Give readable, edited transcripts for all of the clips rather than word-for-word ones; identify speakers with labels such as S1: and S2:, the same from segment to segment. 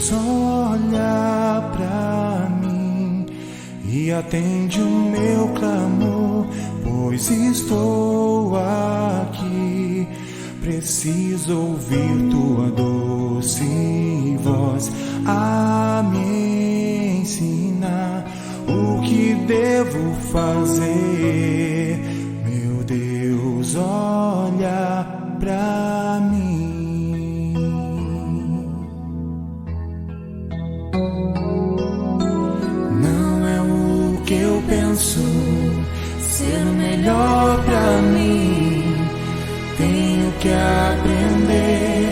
S1: Deus, olha pra mim e atende o meu clamor, pois estou aqui. Preciso ouvir tua doce voz a me ensinar o que devo fazer. Meu Deus, olha pra mim. Não é o que eu penso ser o melhor pra mim. Tenho que aprender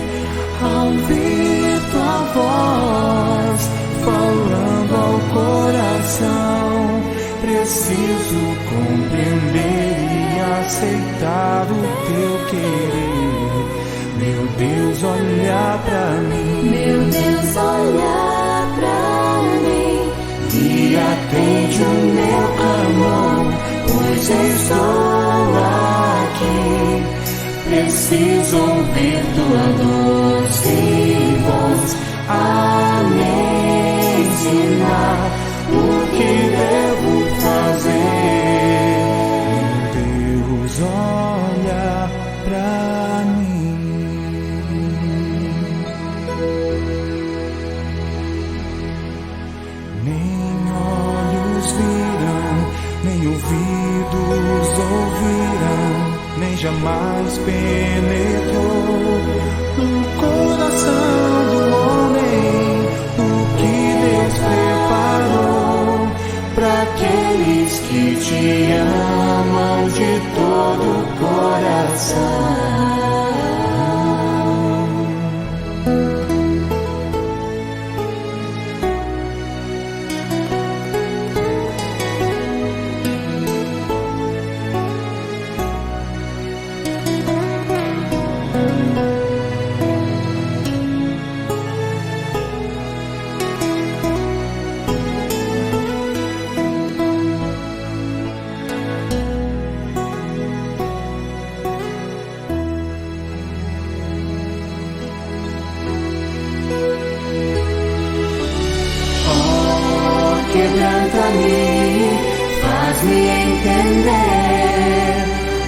S1: a ouvir tua voz falando ao coração. Preciso compreender e aceitar o teu querer. Meu Deus, olha pra mim.
S2: Meu Deus, olha pra mim
S1: E atende o meu clamor, pois estou aqui. Preciso ouvir tua doce voz a me ensinar o que devo fazer. Meu Deus, olha pra mim. Nem olhos viram, nem ouvidos ouviram, nem jamais penetrou no coração do homem o que Deus preparou para aqueles que te amam de todo o coração. Quebranta-me, faz-me entender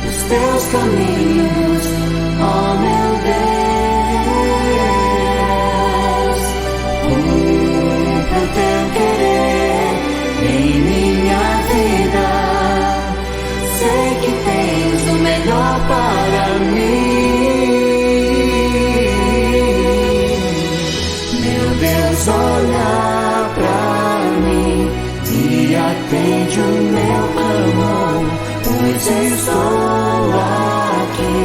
S1: os teus caminhos, ó meu Deus. Cumpre o teu querer em minha vida. Sei que tens o melhor para mim. Meu Deus, olha pra mim e atende o meu clamor, pois estou aqui.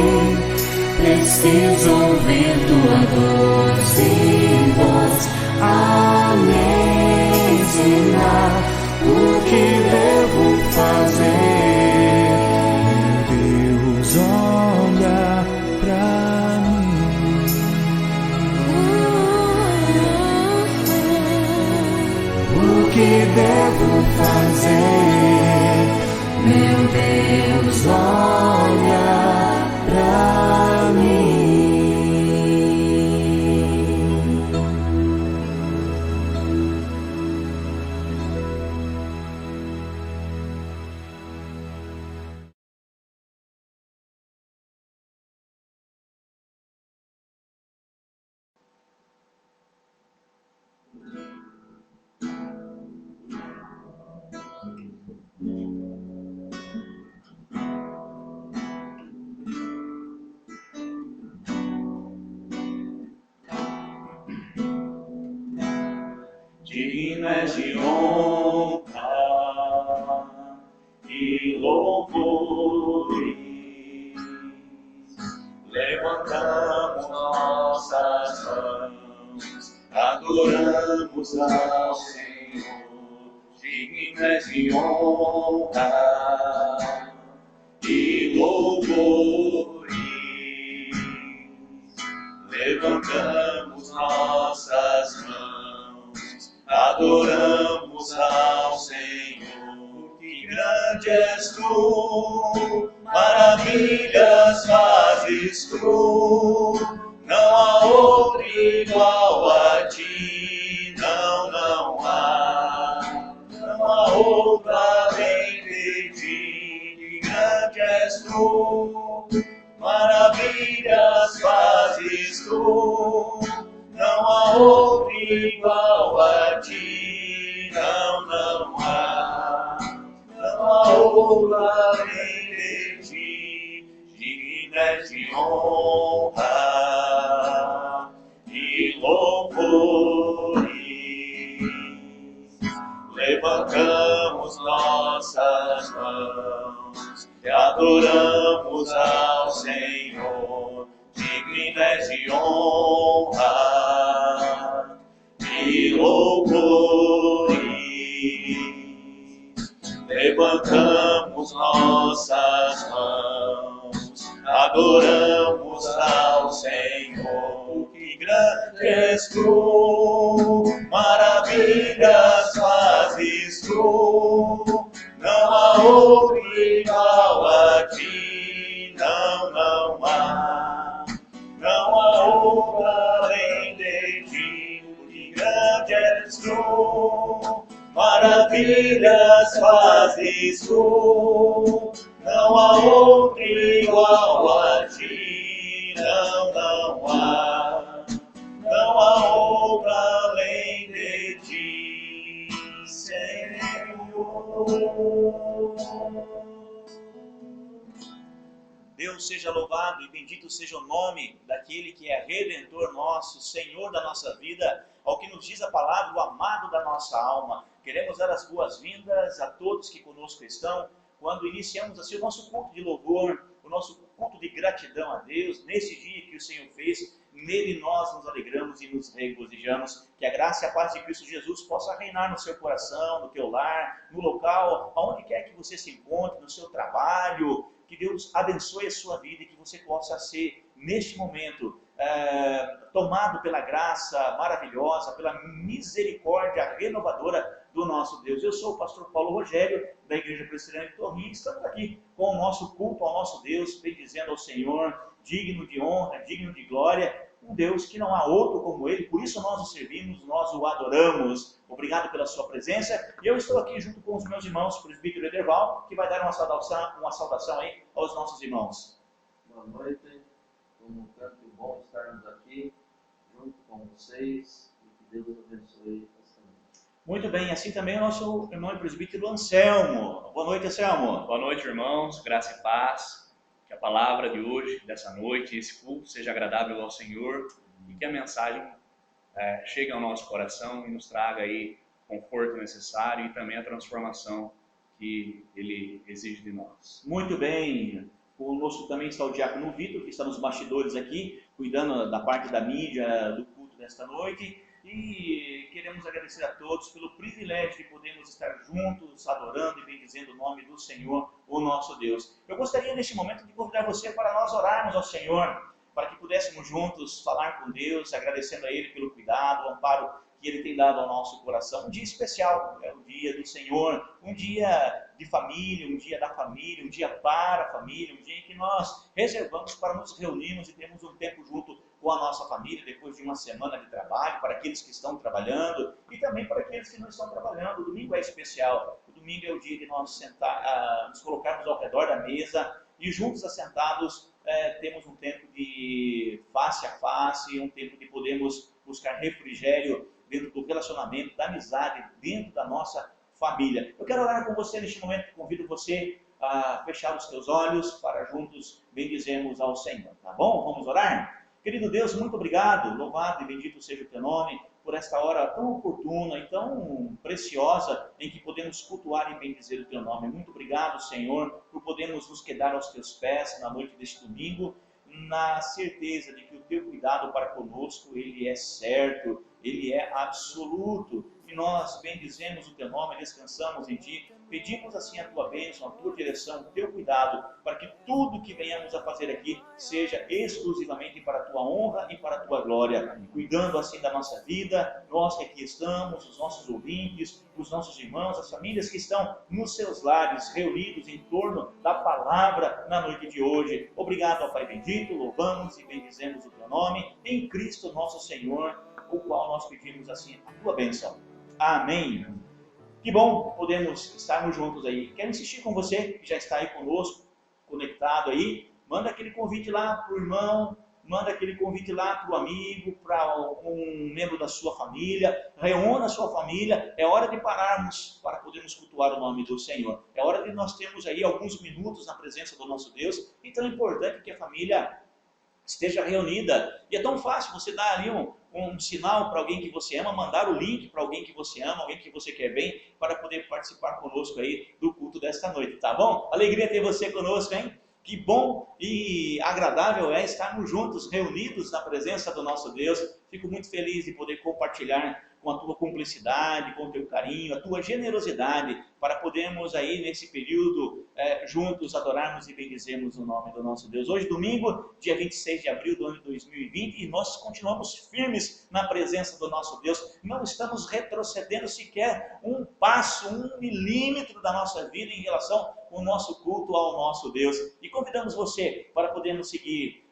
S1: Preciso ouvir tua doce voz a me ensinar o que devo fazer. Meu Deus, olha pra mim. O que devo fazer? Meu Deus, olha pra mim.
S3: Digno és de honra e louvores, levantamos nossas mãos, adoramos ao Senhor. Digno és de honra e louvores, levantamos nossas mãos, adoramos ao Senhor. Que grande és tu, maravilhas fazes tu, não há outro igual a ti. tu, maravilhas fazes tu, não há outro igual a ti, não há outro além de ti, digno és de honra e louvores. Levantamos nossas mãos e adoramos ao Senhor, digno és de honra e louvores. Levantamos nossas mãos, adoramos ao Senhor, que grande és tu, maravilhas fazes tu, não há outro igual a ti, não há outro além de ti, que grande és tu, maravilhas fazes tu, não há outro igual a ti, não há outro além de ti, Senhor. Deus seja louvado e bendito seja o nome daquele que é Redentor nosso, Senhor da nossa vida, ao que nos diz a palavra, o amado da nossa alma. Queremos dar as boas-vindas a todos que conosco estão, quando iniciamos assim o nosso culto de louvor, o nosso culto de gratidão a Deus, nesse dia que o Senhor fez, nele nós nos alegramos e nos regozijamos. Que a graça e a paz de Cristo Jesus possa reinar no seu coração, no teu lar, no local, aonde quer que você se encontre, no seu trabalho. Que Deus abençoe a sua vida e que você possa ser, neste momento, tomado pela graça maravilhosa, pela misericórdia renovadora do nosso Deus. Eu sou o pastor Paulo Rogério, da Igreja Presbiteriana de Torrinho, e estamos aqui com o nosso culto ao nosso Deus, bendizendo ao Senhor, digno de honra, digno de glória, um Deus que não há outro como Ele, por isso nós o servimos, nós o adoramos. Obrigado pela sua presença. E eu estou aqui junto com os meus irmãos, o presbítero Ederval, que vai dar uma saudação aí aos nossos irmãos.
S4: Boa noite, como tanto bom estarmos aqui junto com vocês e que Deus abençoe esta noite.
S3: Muito bem, assim também o nosso irmão e presbítero Anselmo. Boa noite, Anselmo.
S5: Boa noite, irmãos, graça e paz. Que a palavra de hoje, dessa noite, esse culto seja agradável ao Senhor e que a mensagem chegue ao nosso coração e nos traga aí o conforto necessário e também a transformação que Ele exige de nós.
S3: Muito bem. Conosco também está o diácono Vitor, que está nos bastidores aqui, cuidando da parte da mídia do culto desta noite. E queremos agradecer a todos pelo privilégio de podermos estar juntos, adorando e bendizendo o nome do Senhor, o nosso Deus. Eu gostaria neste momento de convidar você para nós orarmos ao Senhor, para que pudéssemos juntos falar com Deus, agradecendo a Ele pelo cuidado, o amparo que Ele tem dado ao nosso coração. Um dia especial, é o dia do Senhor, um dia de família, um dia da família, um dia para a família, um dia em que nós reservamos para nos reunirmos e termos um tempo junto com a nossa família, depois de uma semana de trabalho, para aqueles que estão trabalhando e também para aqueles que não estão trabalhando. O domingo é especial, o domingo é o dia de nós nos colocarmos ao redor da mesa e juntos assentados temos um tempo de face a face, um tempo de podermos buscar refrigério dentro do relacionamento, da amizade, dentro da nossa família. Eu quero orar com você neste momento, convido você a fechar os teus olhos para juntos bendizermos ao Senhor, tá bom? Vamos orar? Querido Deus, muito obrigado, louvado e bendito seja o teu nome, por esta hora tão oportuna e tão preciosa em que podemos cultuar e bendizer o teu nome. Muito obrigado, Senhor, por podermos nos quedar aos teus pés na noite deste domingo, na certeza de que o teu cuidado para conosco, ele é certo, ele é absoluto. E nós bendizemos o teu nome, descansamos em ti, pedimos assim a tua bênção, a tua direção, o teu cuidado, para que tudo que venhamos a fazer aqui seja exclusivamente para a tua honra e para a tua glória, cuidando assim da nossa vida, nós que aqui estamos, os nossos ouvintes, os nossos irmãos, as famílias que estão nos seus lares, reunidos em torno da palavra na noite de hoje. Obrigado, ó Pai bendito, louvamos e bendizemos o teu nome, em Cristo nosso Senhor, o qual nós pedimos assim a tua bênção. Amém. Que bom podemos estarmos juntos aí. Quero insistir com você que já está aí conosco, conectado aí, manda aquele convite lá para o irmão, manda aquele convite lá para o amigo, para um membro da sua família, reúna a sua família. É hora de pararmos para podermos cultuar o nome do Senhor. É hora de nós termos aí alguns minutos na presença do nosso Deus. Então é importante que a família esteja reunida. E é tão fácil você dar ali um sinal para alguém que você ama, mandar o link para alguém que você ama, alguém que você quer bem, para poder participar conosco aí do culto desta noite, tá bom? Alegria ter você conosco, hein? Que bom e agradável é estarmos juntos, reunidos na presença do nosso Deus. Fico muito feliz de poder compartilhar com a tua cumplicidade, com o teu carinho, a tua generosidade, para podermos aí nesse período juntos adorarmos e bendizermos o nome do nosso Deus. Hoje, domingo, dia 26 de abril do ano de 2020, e nós continuamos firmes na presença do nosso Deus. Não estamos retrocedendo sequer um passo, 1 milímetro da nossa vida em relação ao nosso culto ao nosso Deus. E convidamos você para podermos seguir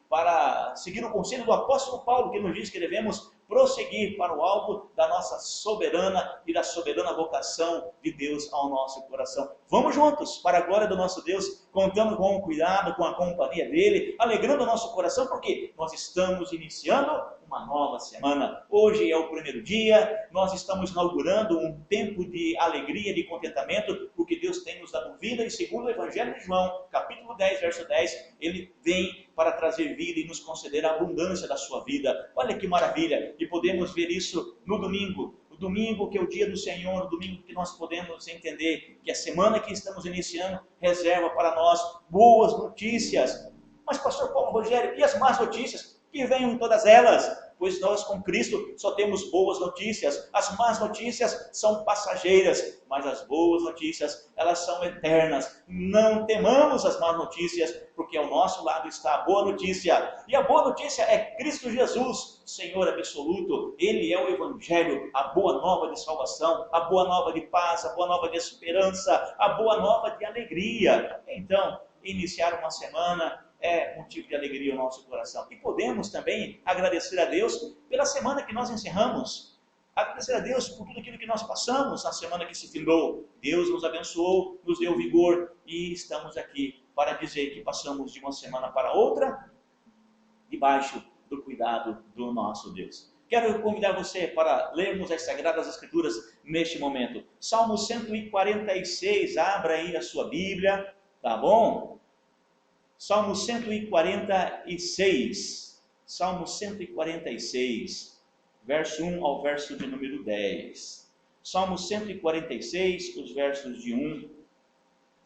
S3: o conselho do apóstolo Paulo, que nos diz que devemos prosseguir para o alvo da nossa soberana e da soberana vocação de Deus ao nosso coração. Vamos juntos, para a glória do nosso Deus, contando com o cuidado, com a companhia dele, alegrando o nosso coração, porque nós estamos iniciando uma nova semana. Hoje é o primeiro dia, nós estamos inaugurando um tempo de alegria, de contentamento, porque Deus tem nos dado vida, e segundo o Evangelho de João, capítulo 10, verso 10, ele vem para trazer vida e nos conceder a abundância da sua vida. Olha que maravilha, e podemos ver isso no domingo. O domingo que é o dia do Senhor, o domingo que nós podemos entender que a semana que estamos iniciando reserva para nós boas notícias. Mas pastor Paulo Rogério, e as más notícias? Que venham todas elas, pois nós com Cristo só temos boas notícias. As más notícias são passageiras, mas as boas notícias, elas são eternas. Não temamos as más notícias, porque ao nosso lado está a boa notícia. E a boa notícia é Cristo Jesus, Senhor absoluto. Ele é o Evangelho, a boa nova de salvação, a boa nova de paz, a boa nova de esperança, a boa nova de alegria. Então, iniciar uma semana é motivo de alegria ao nosso coração. E podemos também agradecer a Deus pela semana que nós encerramos. Agradecer a Deus por tudo aquilo que nós passamos na semana que se findou. Deus nos abençoou, nos deu vigor e estamos aqui para dizer que passamos de uma semana para outra debaixo do cuidado do nosso Deus. Quero convidar você para lermos as Sagradas Escrituras neste momento. Salmo 146, abra aí a sua Bíblia, tá bom? Salmo 146, Salmo 146, verso 1 ao verso de número 10. Salmo 146, os versos de 1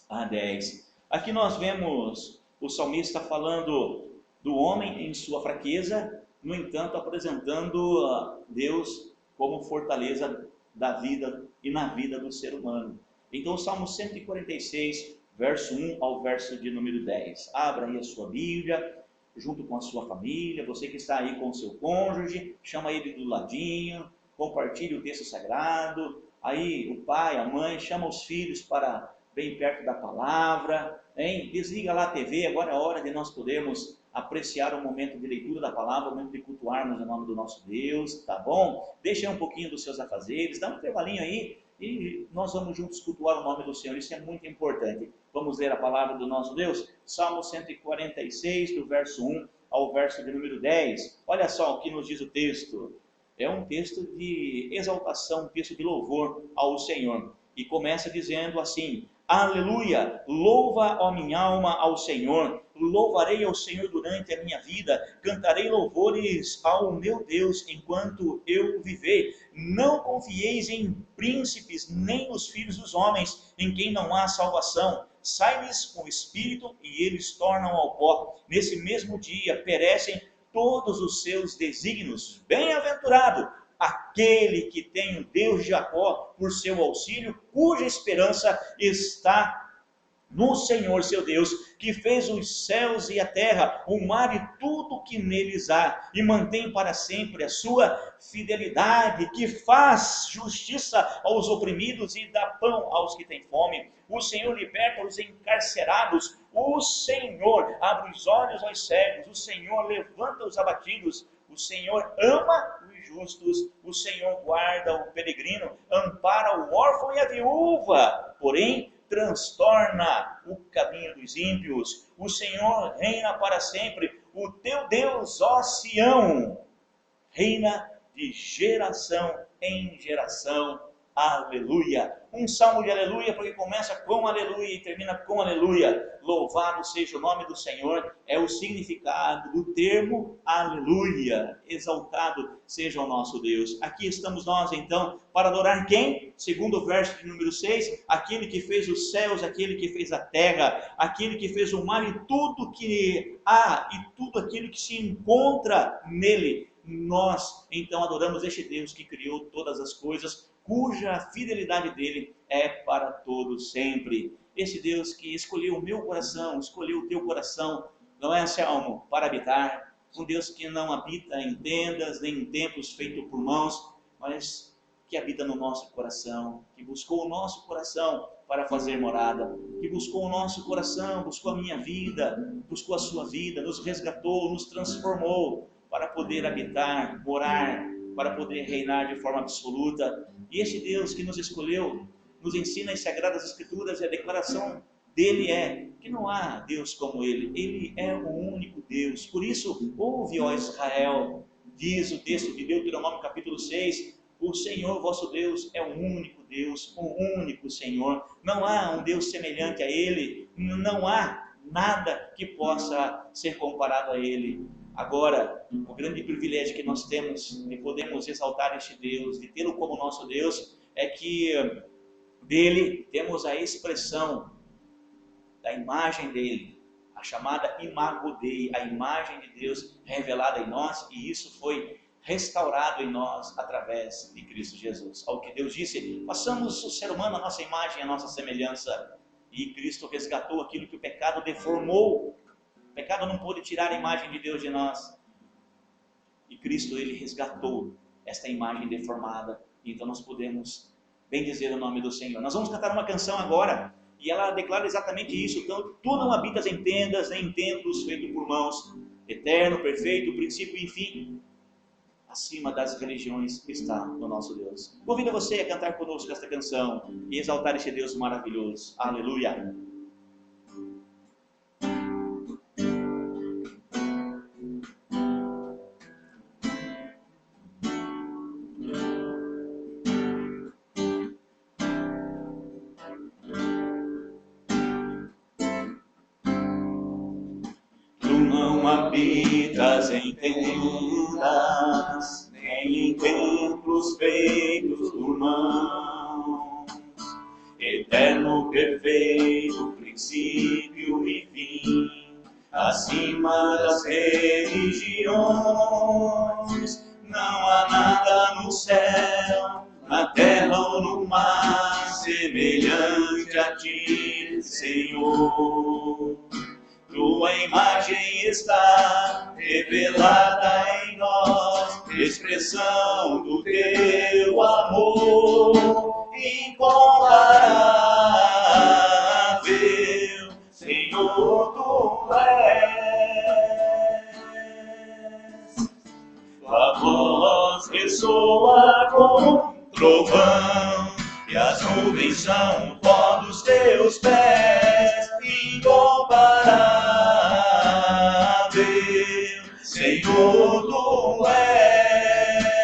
S3: a 10. Aqui nós vemos o salmista falando do homem em sua fraqueza, no entanto apresentando Deus como fortaleza da vida e na vida do ser humano. Então o Salmo 146, verso 1 ao verso de número 10. Abra aí a sua Bíblia, junto com a sua família, você que está aí com o seu cônjuge, chama ele do ladinho, compartilhe o texto sagrado, aí o pai, a mãe, chama os filhos para bem perto da palavra, hein? Desliga lá a TV, agora é a hora de nós podermos apreciar o momento de leitura da palavra, o momento de cultuarmos o nome do nosso Deus, tá bom? Deixa um pouquinho dos seus afazeres, dá um intervalinho aí, e nós vamos juntos cultuar o nome do Senhor, isso é muito importante. Vamos ler a palavra do nosso Deus? Salmo 146, do verso 1 ao verso de número 10. Olha só o que nos diz o texto. É um texto de exaltação, um texto de louvor ao Senhor. E começa dizendo assim: Aleluia, louva, ó minha alma, ao Senhor. Louvarei ao Senhor durante a minha vida, cantarei louvores ao meu Deus enquanto eu viver. Não confieis em príncipes, nem nos filhos dos homens, em quem não há salvação. Sai-lhes o espírito e eles tornam ao pó. Nesse mesmo dia perecem todos os seus desígnios. Bem-aventurado aquele que tem o Deus de Jacó por seu auxílio, cuja esperança está no Senhor seu Deus, que fez os céus e a terra, o mar e tudo que neles há, e mantém para sempre a sua fidelidade, que faz justiça aos oprimidos e dá pão aos que têm fome. O Senhor liberta os encarcerados, o Senhor abre os olhos aos cegos, o Senhor levanta os abatidos, o Senhor ama os justos, o Senhor guarda o peregrino, ampara o órfão e a viúva, porém transtorna o caminho dos ímpios. O Senhor reina para sempre. O teu Deus, ó Sião, reina de geração em geração. Aleluia. Um salmo de aleluia, porque começa com aleluia e termina com aleluia. Louvado seja o nome do Senhor, é o significado do termo aleluia. Exaltado seja o nosso Deus. Aqui estamos nós então para adorar quem? Segundo o verso de número 6, aquele que fez os céus, aquele que fez a terra, aquele que fez o mar e tudo que há e tudo aquilo que se encontra nele. Nós então adoramos este Deus que criou todas as coisas, cuja fidelidade dele é para todos sempre. Esse Deus que escolheu o meu coração, escolheu o teu coração, não é, Anselmo, para habitar. Um Deus que não habita em tendas, nem em templos feitos por mãos, mas que habita no nosso coração, que buscou o nosso coração para fazer morada, que buscou o nosso coração, buscou a minha vida, buscou a sua vida, nos resgatou, nos transformou para poder habitar, morar, para poder reinar de forma absoluta. E esse Deus que nos escolheu, nos ensina as Sagradas Escrituras, e a declaração dele é que não há Deus como ele. Ele é o único Deus. Por isso, ouve, ó Israel, diz o texto de Deuteronômio capítulo 6, o Senhor vosso Deus é o único Deus, o único Senhor. Não há um Deus semelhante a ele, não há nada que possa ser comparado a ele. Agora, o grande privilégio que nós temos de podermos exaltar este Deus, de tê-lo como nosso Deus, é que dele temos a expressão da imagem dele, a chamada Imago Dei, a imagem de Deus revelada em nós, e isso foi restaurado em nós através de Cristo Jesus. Ao que Deus disse, façamos o ser humano a nossa imagem, a nossa semelhança, e Cristo resgatou aquilo que o pecado deformou. O pecado não pôde tirar a imagem de Deus de nós. E Cristo, ele resgatou esta imagem deformada. Então nós podemos bendizer o nome do Senhor. Nós vamos cantar uma canção agora. E ela declara exatamente isso. Então, tu não habitas em tendas, nem em templos feitos por mãos. Eterno, perfeito, princípio e fim. Acima das religiões está o nosso Deus. Convido você a cantar conosco esta canção e exaltar esse Deus maravilhoso. Aleluia. Habitas em tendas, nem em templos feitos por mãos, eterno, perfeito, princípio e fim, acima das religiões. Não há nada no céu, na terra ou no mar, semelhante a ti, Senhor. Tua imagem está revelada em nós, expressão do teu amor incomparável, Senhor, tu és. Tua voz ressoa com trovão, e as nuvens são o pó dos teus pés, incomparável, Senhor, tu és.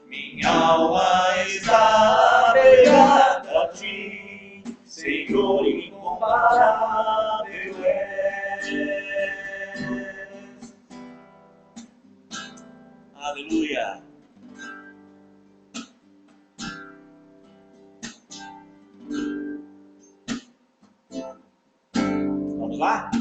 S3: Minha alma está apegada a ti, Senhor, incomparável és. Aleluia. Vamos lá?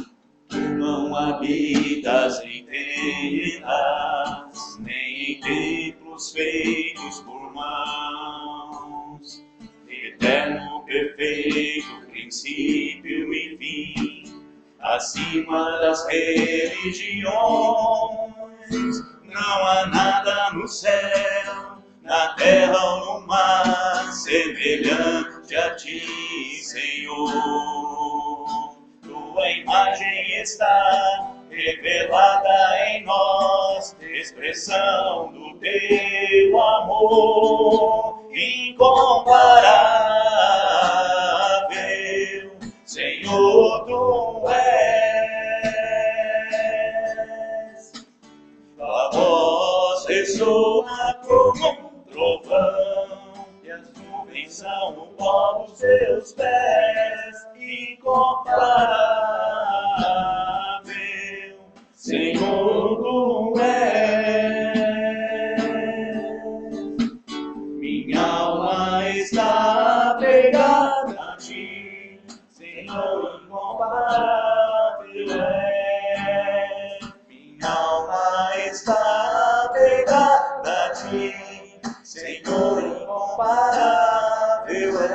S3: Tu não habitas em tendas, nem em templos feitos por mãos, eterno, perfeito, princípio e fim, acima das religiões. Não há nada no céu, na terra ou no mar, semelhante a ti, Senhor. Tua imagem está revelada em nós, expressão do teu amor
S5: incomparável, Senhor, tu és. A voz ressoa como um trovão, e as nuvens são o pó dos teus pés, incomparável, Senhor, tu és. Minha alma está apegada a ti, Senhor, incomparável é. Minha alma está apegada a ti, Senhor, incomparável é.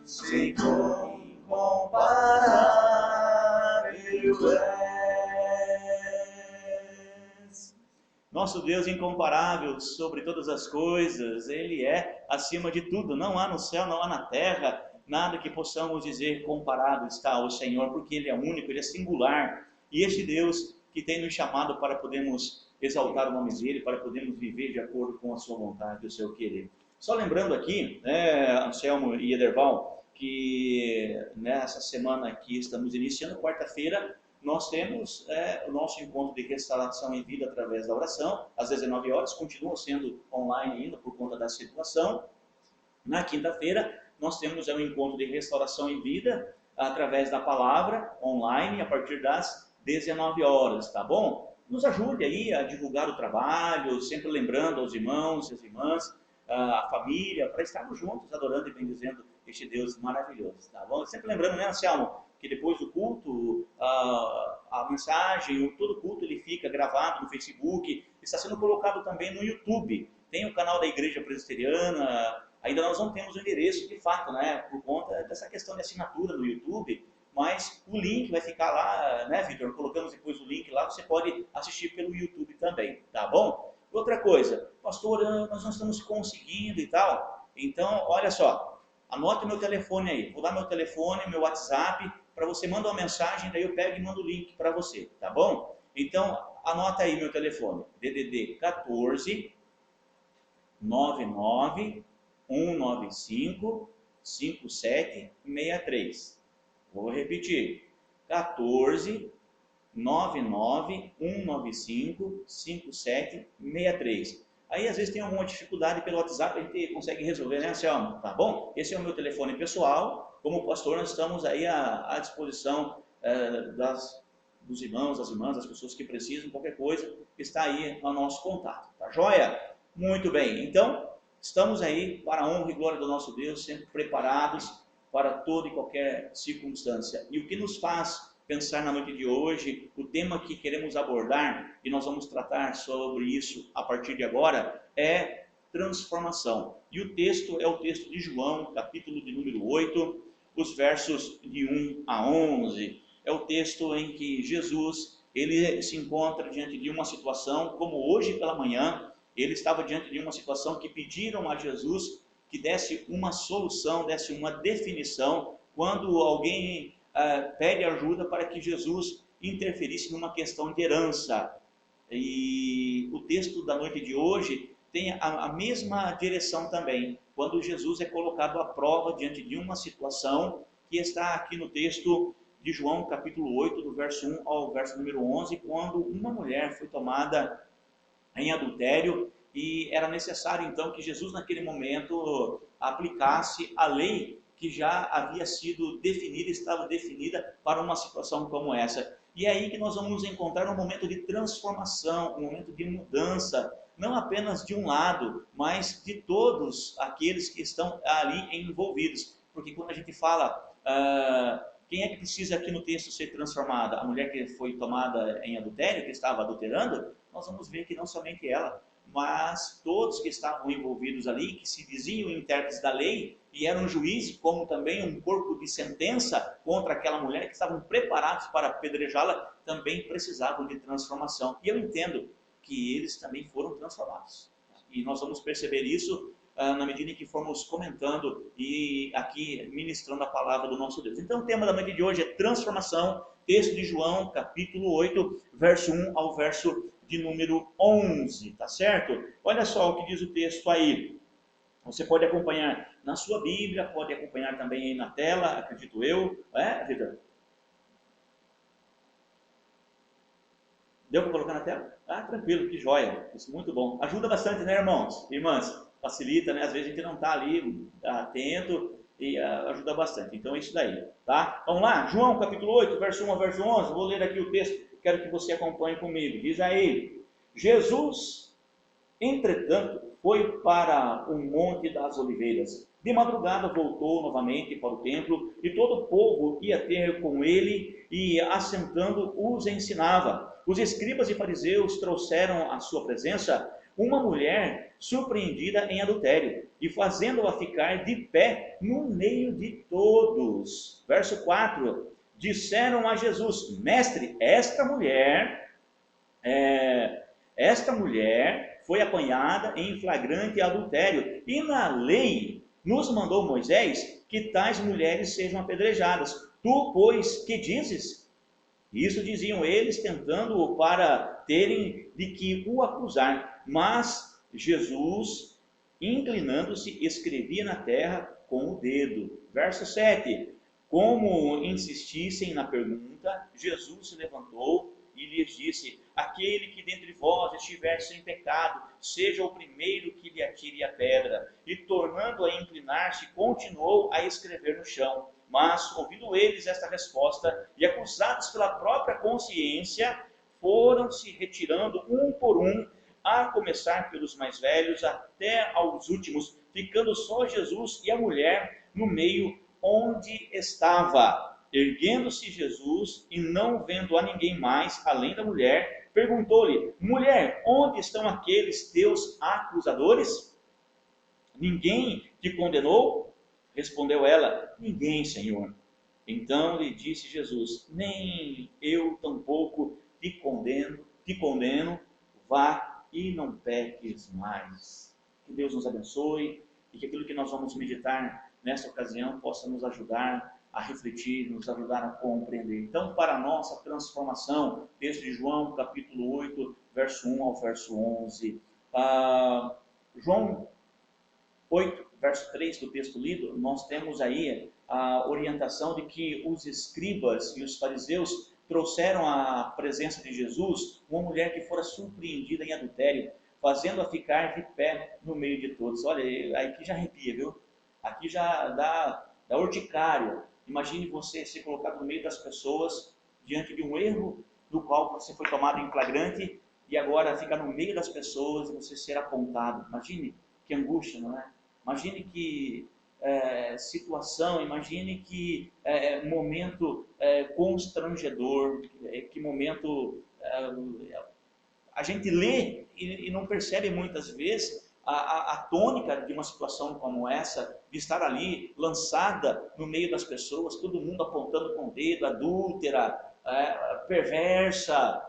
S5: Senhor, incomparável é. Nosso Deus incomparável sobre todas as coisas, Ele é acima de tudo. Não há no céu, não há na terra, nada que possamos dizer comparado está ao Senhor, porque Ele é único, Ele é singular. E este Deus que tem nos chamado para podermos exaltar o nome dEle, para podermos viver de acordo com a sua vontade e o seu querer. Só lembrando aqui, Anselmo e Ederval, que nessa semana que estamos iniciando, quarta-feira, nós temos o nosso encontro de restauração em vida através da oração, às 19 horas, continua sendo online ainda por conta da situação. Na quinta-feira, nós temos um encontro de restauração em vida através da palavra, online, a partir das 19 horas, tá bom? Nos ajude aí a divulgar o trabalho, sempre lembrando aos irmãos e às irmãs, a família, para estarmos juntos adorando e bendizendo este Deus maravilhoso, tá bom? Sempre lembrando, né, Anselmo, que depois do culto, a mensagem, todo culto ele fica gravado no Facebook, está sendo colocado também no YouTube. Tem o canal da Igreja Presbiteriana, ainda nós não temos o endereço de fato, né, por conta dessa questão de assinatura no YouTube, mas o link vai ficar lá, né, Vitor? Colocamos depois o link lá, você pode assistir pelo YouTube também, tá bom? Outra coisa, pastor, nós não estamos conseguindo e tal, então, olha só, anote meu telefone aí, vou dar meu telefone, meu WhatsApp, para você mandar uma mensagem, daí eu pego e mando o link para você, tá bom? Então, anota aí meu telefone, DDD 14 99 195 5763. Vou repetir, 14 99 195 5763. Aí, às vezes, tem alguma dificuldade pelo WhatsApp, a gente consegue resolver, né, Anselmo? Tá bom? Esse é o meu telefone pessoal. Como pastor, nós estamos aí à disposição dos irmãos, das irmãs, das pessoas que precisam, qualquer coisa, está aí ao nosso contato. Tá joia? Muito bem. Então, estamos aí para a honra e glória do nosso Deus, sempre preparados para toda e qualquer circunstância. E o que nos faz pensar na noite de hoje, o tema que queremos abordar, e nós vamos tratar sobre isso a partir de agora, é transformação. E o texto é o texto de João, capítulo de número 8, os versos de 1 a 11. É o texto em que Jesus, ele se encontra diante de uma situação, como hoje pela manhã, ele estava diante de uma situação que pediram a Jesus que desse uma solução, desse uma definição, quando alguém pede ajuda para que Jesus interferisse numa questão de herança. E o texto da noite de hoje tem a mesma direção também, quando Jesus é colocado à prova diante de uma situação que está aqui no texto de João, capítulo 8, do verso 1 ao verso número 11, quando uma mulher foi tomada em adultério e era necessário então que Jesus naquele momento aplicasse a lei que já havia sido definida, estava definida para uma situação como essa. E é aí que nós vamos encontrar um momento de transformação, um momento de mudança, não apenas de um lado, mas de todos aqueles que estão ali envolvidos. Porque quando a gente fala, quem é que precisa aqui no texto ser transformada? A mulher que foi tomada em adultério, que estava adulterando, nós vamos ver que não somente ela, mas todos que estavam envolvidos ali, que se diziam intérpretes da lei, e eram juízes, como também um corpo de sentença contra aquela mulher, que estavam preparados para apedrejá-la, também precisavam de transformação. E eu entendo que eles também foram transformados. E nós vamos perceber isso
S3: na medida em que formos comentando e aqui ministrando a palavra do nosso Deus. Então o tema da noite de hoje é transformação, texto de João, capítulo 8, verso 1 ao verso de número 11, tá certo? Olha só o que diz o texto aí. Você pode acompanhar na sua Bíblia, pode acompanhar também aí na tela, acredito eu. Vitor? Deu para colocar na tela? Tranquilo, que joia. Isso, muito bom. Ajuda bastante, né, irmãos? Irmãs, facilita, né? Às vezes a gente não está ali atento e ajuda bastante. Então é isso daí, tá? Vamos lá? João, capítulo 8, verso 1 ao verso 11. Vou ler aqui o texto, quero que você acompanhe comigo. Diz aí: Jesus, entretanto, foi para o Monte das Oliveiras. De madrugada voltou novamente para o templo, e todo o povo ia ter com ele, e assentando os ensinava. Os escribas e fariseus trouxeram à sua presença uma mulher surpreendida em adultério, e fazendo-a ficar de pé no meio de todos. Verso 4, disseram a Jesus: Mestre, esta mulher foi apanhada em flagrante adultério, e na lei nos mandou Moisés que tais mulheres sejam apedrejadas. Tu, pois, que dizes? Isso diziam eles, tentando-o para terem de que o acusar. Mas Jesus, inclinando-se, escrevia na terra com o dedo. Verso 7. Como insistissem na pergunta, Jesus se levantou e lhes disse: aquele que dentre vós estiver sem pecado, seja o primeiro que lhe atire a pedra. E tornando a inclinar-se, continuou a escrever no chão. Mas, ouvindo eles esta resposta, e acusados pela própria consciência, foram se retirando um por um, a começar pelos mais velhos até aos últimos, ficando só Jesus e a mulher no meio onde estava. Erguendo-se Jesus e não vendo a ninguém mais além da mulher, perguntou-lhe: mulher, onde estão aqueles teus acusadores? Ninguém te condenou? Respondeu ela: ninguém, Senhor. Então lhe disse Jesus: nem eu tampouco te condeno, vá e não peques mais. Que Deus nos abençoe e que aquilo que nós vamos meditar nesta ocasião possa nos ajudar a refletir, nos ajudar a compreender. Então, para a nossa transformação, texto de João, capítulo 8, verso 1 ao verso 11. João 8, verso 3 do texto lido, nós temos aí a orientação de que os escribas e os fariseus trouxeram à presença de Jesus uma mulher que fora surpreendida em adultério, fazendo-a ficar de pé no meio de todos. Olha, aqui já arrepia, viu? Aqui já dá urticária. Imagine você ser colocado no meio das pessoas, diante de um erro do qual você foi tomado em flagrante, e agora ficar no meio das pessoas e você ser apontado. Imagine que angústia, não é? Imagine que situação, imagine que momento constrangedor, que momento a gente lê e não percebe muitas vezes a tônica de uma situação como essa, de estar ali lançada no meio das pessoas, todo mundo apontando com o dedo, adúltera, perversa,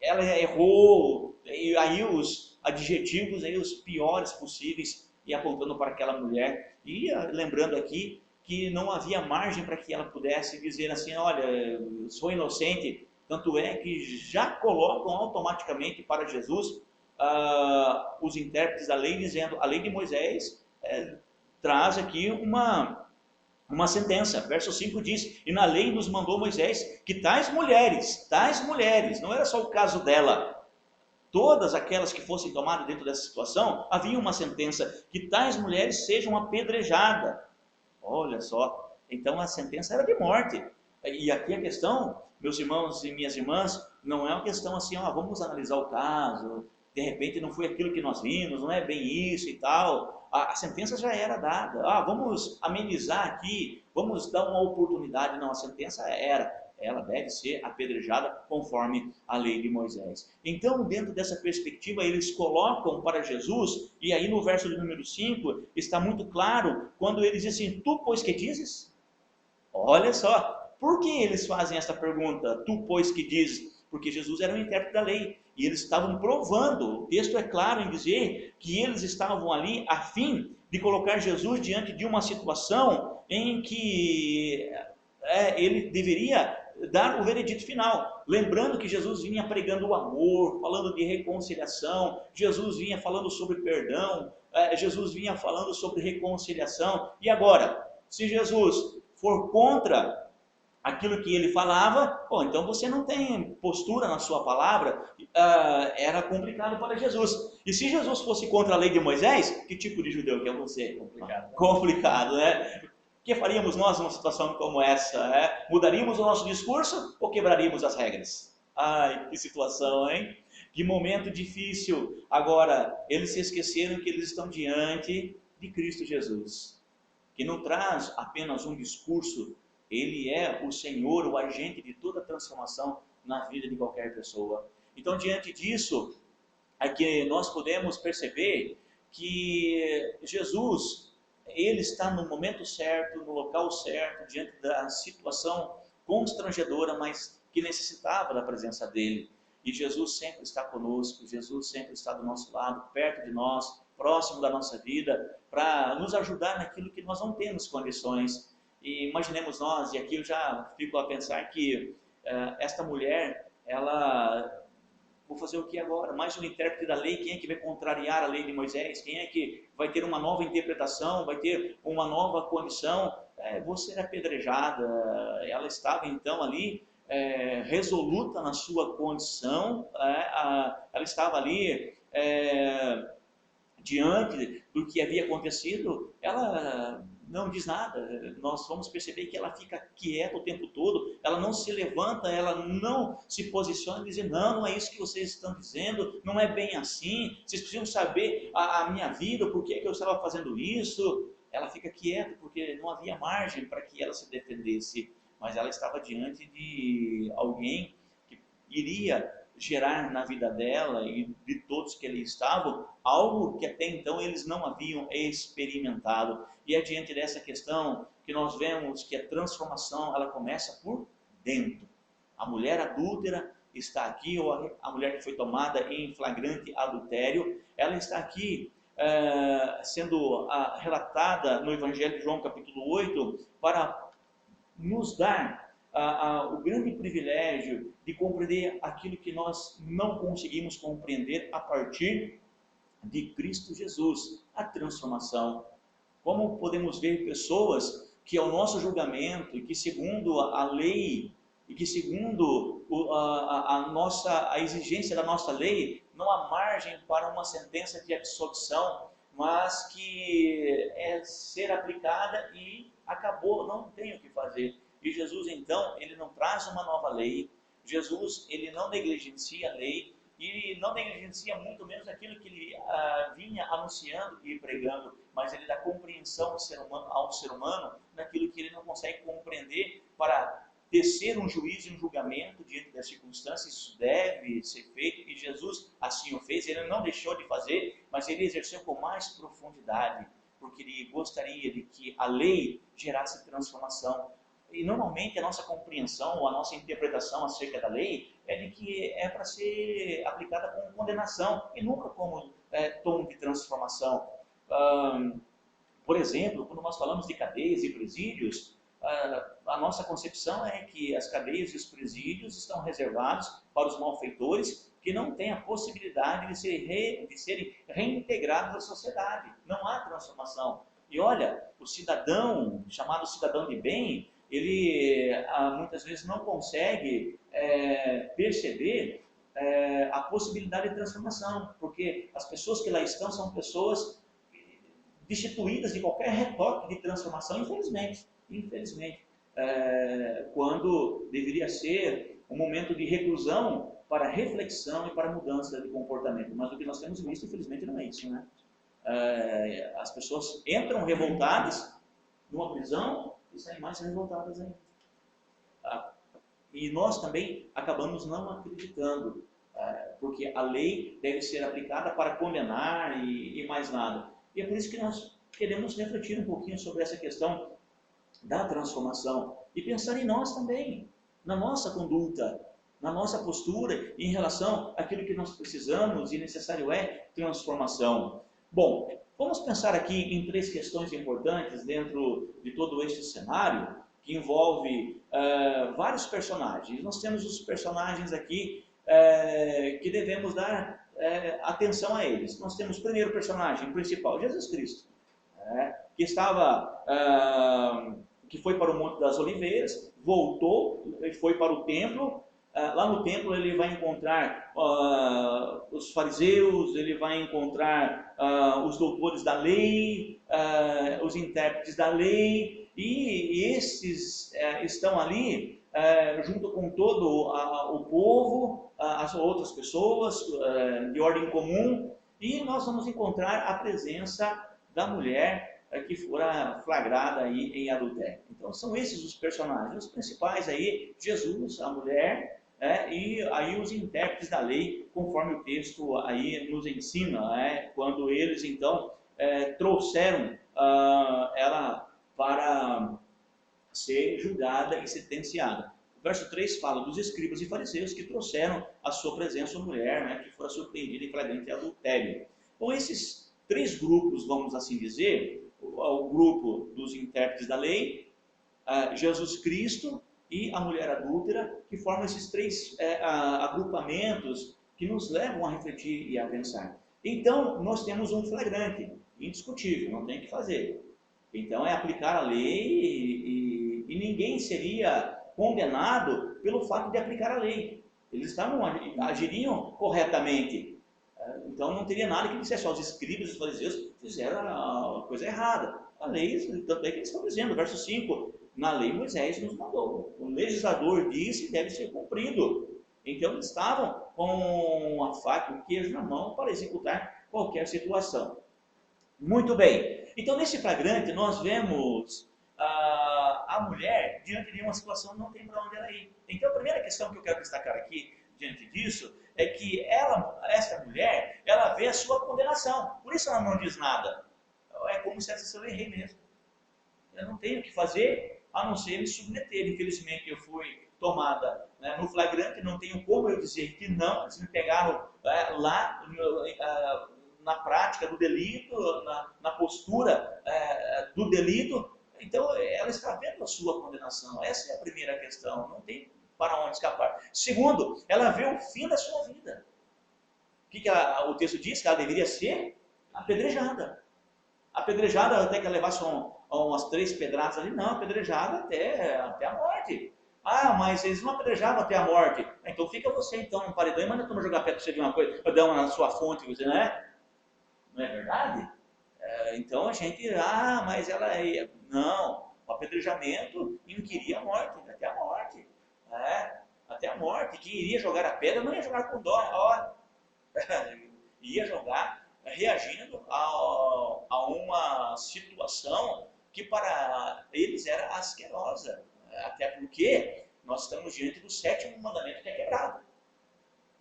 S3: ela errou, e aí os adjetivos, aí os piores possíveis, e apontando para aquela mulher, e lembrando aqui que não havia margem para que ela pudesse dizer assim: olha, eu sou inocente. Tanto é que já colocam automaticamente para Jesus os intérpretes da lei, dizendo: a lei de Moisés traz aqui uma sentença. Verso 5 diz: e na lei nos mandou Moisés que tais mulheres, não era só o caso dela, todas aquelas que fossem tomadas dentro dessa situação, havia uma sentença, que tais mulheres sejam apedrejadas. Olha só, então a sentença era de morte. E aqui a questão, meus irmãos e minhas irmãs, não é uma questão assim: vamos analisar o caso, de repente não foi aquilo que nós vimos, não é bem isso e tal. A sentença já era dada. Vamos amenizar aqui, vamos dar uma oportunidade. Não, a sentença ela deve ser apedrejada conforme a lei de Moisés. Então, dentro dessa perspectiva, eles colocam para Jesus, e aí no verso de número 5, está muito claro, quando eles dizem assim: tu, pois, que dizes? Olha só, por que eles fazem essa pergunta? Tu, pois, que dizes? Porque Jesus era um intérprete da lei. E eles estavam provando, o texto é claro em dizer que eles estavam ali a fim de colocar Jesus diante de uma situação em que ele deveria dar o veredito final. Lembrando que Jesus vinha pregando o amor, falando de reconciliação, Jesus vinha falando sobre perdão, Jesus vinha falando sobre reconciliação. E agora, se Jesus for contra aquilo que ele falava, então você não tem postura na sua palavra, era complicado para Jesus. E se Jesus fosse contra a lei de Moisés, que tipo de judeu que é você? Complicado, né? O que faríamos nós numa situação como essa? Mudaríamos o nosso discurso ou quebraríamos as regras? Ai, que situação, hein? Que momento difícil. Agora, eles se esqueceram que eles estão diante de Cristo Jesus, que não traz apenas um discurso, ele é o Senhor, o agente de toda transformação na vida de qualquer pessoa. Então, diante disso, aqui nós podemos perceber que Jesus, ele está no momento certo, no local certo, diante da situação constrangedora, mas que necessitava da presença dele. E Jesus sempre está conosco, Jesus sempre está do nosso lado, perto de nós, próximo da nossa vida, para nos ajudar naquilo que nós não temos condições. E imaginemos nós, e aqui eu já fico a pensar que esta mulher, ela... Vou fazer o que agora? Mais um intérprete da lei, quem é que vai contrariar a lei de Moisés? Quem é que vai ter uma nova interpretação, vai ter uma nova condição? Vou ser apedrejada. Ela estava então ali resoluta na sua condição, ela estava ali diante do que havia acontecido, ela não diz nada. Nós vamos perceber que ela fica quieta o tempo todo, ela não se levanta, ela não se posiciona e diz, não é isso que vocês estão dizendo, não é bem assim, vocês precisam saber a minha vida, por que eu estava fazendo isso. Ela fica quieta porque não havia margem para que ela se defendesse, mas ela estava diante de alguém que iria gerar na vida dela e de todos que ali estavam algo que até então eles não haviam experimentado. E é diante dessa questão que nós vemos que a transformação ela começa por dentro. A mulher adúltera está aqui, ou a mulher que foi tomada em flagrante adultério, ela está aqui sendo relatada no Evangelho de João capítulo 8 para nos dar o grande privilégio de compreender aquilo que nós não conseguimos compreender a partir de Cristo Jesus, a transformação. Como podemos ver pessoas que ao nosso julgamento, e que segundo a lei, e que segundo a exigência da nossa lei, não há margem para uma sentença de absolvição, mas que é ser aplicada e acabou, não tem o que fazer. E Jesus, então, ele não traz uma nova lei, Jesus, ele não negligencia a lei, e não negligencia muito menos aquilo que ele vinha anunciando e pregando, mas ele dá compreensão ao ser humano naquilo que ele não consegue compreender para tecer um juízo e um julgamento diante das circunstâncias. Isso deve ser feito, e Jesus assim o fez. Ele não deixou de fazer, mas ele exerceu com mais profundidade, porque ele gostaria de que a lei gerasse transformação. E normalmente a nossa compreensão ou a nossa interpretação acerca da lei é de que é para ser aplicada como condenação e nunca como tom de transformação. Por exemplo, quando nós falamos de cadeias e presídios, a nossa concepção é que as cadeias e os presídios estão reservados para os malfeitores que não têm a possibilidade de serem reintegrados à sociedade. Não há transformação. E olha, o cidadão, chamado cidadão de bem, ele muitas vezes não consegue perceber a possibilidade de transformação, porque as pessoas que lá estão são pessoas destituídas de qualquer retoque de transformação, infelizmente. Quando deveria ser um momento de reclusão para reflexão e para mudança de comportamento. Mas o que nós temos visto, infelizmente, não é isso, né? As pessoas entram revoltadas numa prisão e saem mais revoltadas ainda. E nós também acabamos não acreditando, porque a lei deve ser aplicada para condenar e mais nada. E é por isso que nós queremos refletir um pouquinho sobre essa questão da transformação e pensar em nós também, na nossa conduta, na nossa postura em relação àquilo que nós precisamos e necessário é transformação. Bom, vamos pensar aqui em 3 questões importantes dentro de todo este cenário, que envolve vários personagens. Nós temos os personagens aqui que devemos dar atenção a eles. Nós temos o primeiro personagem principal, Jesus Cristo, que que foi para o Monte das Oliveiras, voltou, foi para o templo. Lá no templo ele vai encontrar os fariseus, ele vai encontrar os doutores da lei, os intérpretes da lei, e esses estão ali junto com todo o povo, as outras pessoas de ordem comum, e nós vamos encontrar a presença da mulher que fora flagrada aí em adultério. Então são esses os personagens, os principais aí, Jesus, a mulher, e aí os intérpretes da lei, conforme o texto aí nos ensina, quando eles então trouxeram ela para ser julgada e sentenciada. O verso 3 fala dos escribas e fariseus que trouxeram à sua presença uma mulher que fora surpreendida em flagrante adultério. Então esses 3 grupos, vamos assim dizer, o grupo dos intérpretes da lei, Jesus Cristo e a mulher adúltera, que formam esses 3 agrupamentos que nos levam a refletir e a pensar. Então, nós temos um flagrante, indiscutível, não tem o que fazer. Então, é aplicar a lei e ninguém seria condenado pelo fato de aplicar a lei. Eles agiriam corretamente. Então, não teria nada que dissesse, os escribas e os fariseus fizeram a coisa errada. A lei, tanto é que eles estão dizendo, verso 5, na lei Moisés nos mandou. O legislador disse que deve ser cumprido. Então eles estavam com a faca e o queijo na mão para executar qualquer situação. Muito bem. Então nesse flagrante nós vemos a mulher diante de uma situação que não tem para onde ela ir. Então a primeira questão que eu quero destacar aqui diante disso é que essa mulher, ela vê a sua condenação. Por isso ela não diz nada. É como se essa eu errei mesmo. Eu não tenho o que fazer a não ser me submeter. Infelizmente eu fui tomada no flagrante, não tenho como eu dizer que não. Eles me pegaram lá na prática do delito, na postura do delito. Então ela está vendo a sua condenação. Essa é a primeira questão, não tem para onde escapar. Segundo, ela vê o fim da sua vida. O que o texto diz? Que ela deveria ser apedrejada. Apedrejada até que ela levasse umas 3 pedradas ali, não, apedrejada até a morte. Mas eles não apedrejavam até a morte. Então fica você então no paredão e manda a turma jogar perto de você de uma coisa, dar uma na sua fonte, você não é? Não é verdade? Então a gente, mas ela não, o apedrejamento inquiria a morte, até a morte. Até a morte. Quem iria jogar a pedra não ia jogar com dó, ia jogar reagindo a uma situação que para eles era asquerosa. Até porque nós estamos diante do 7º mandamento que é quebrado.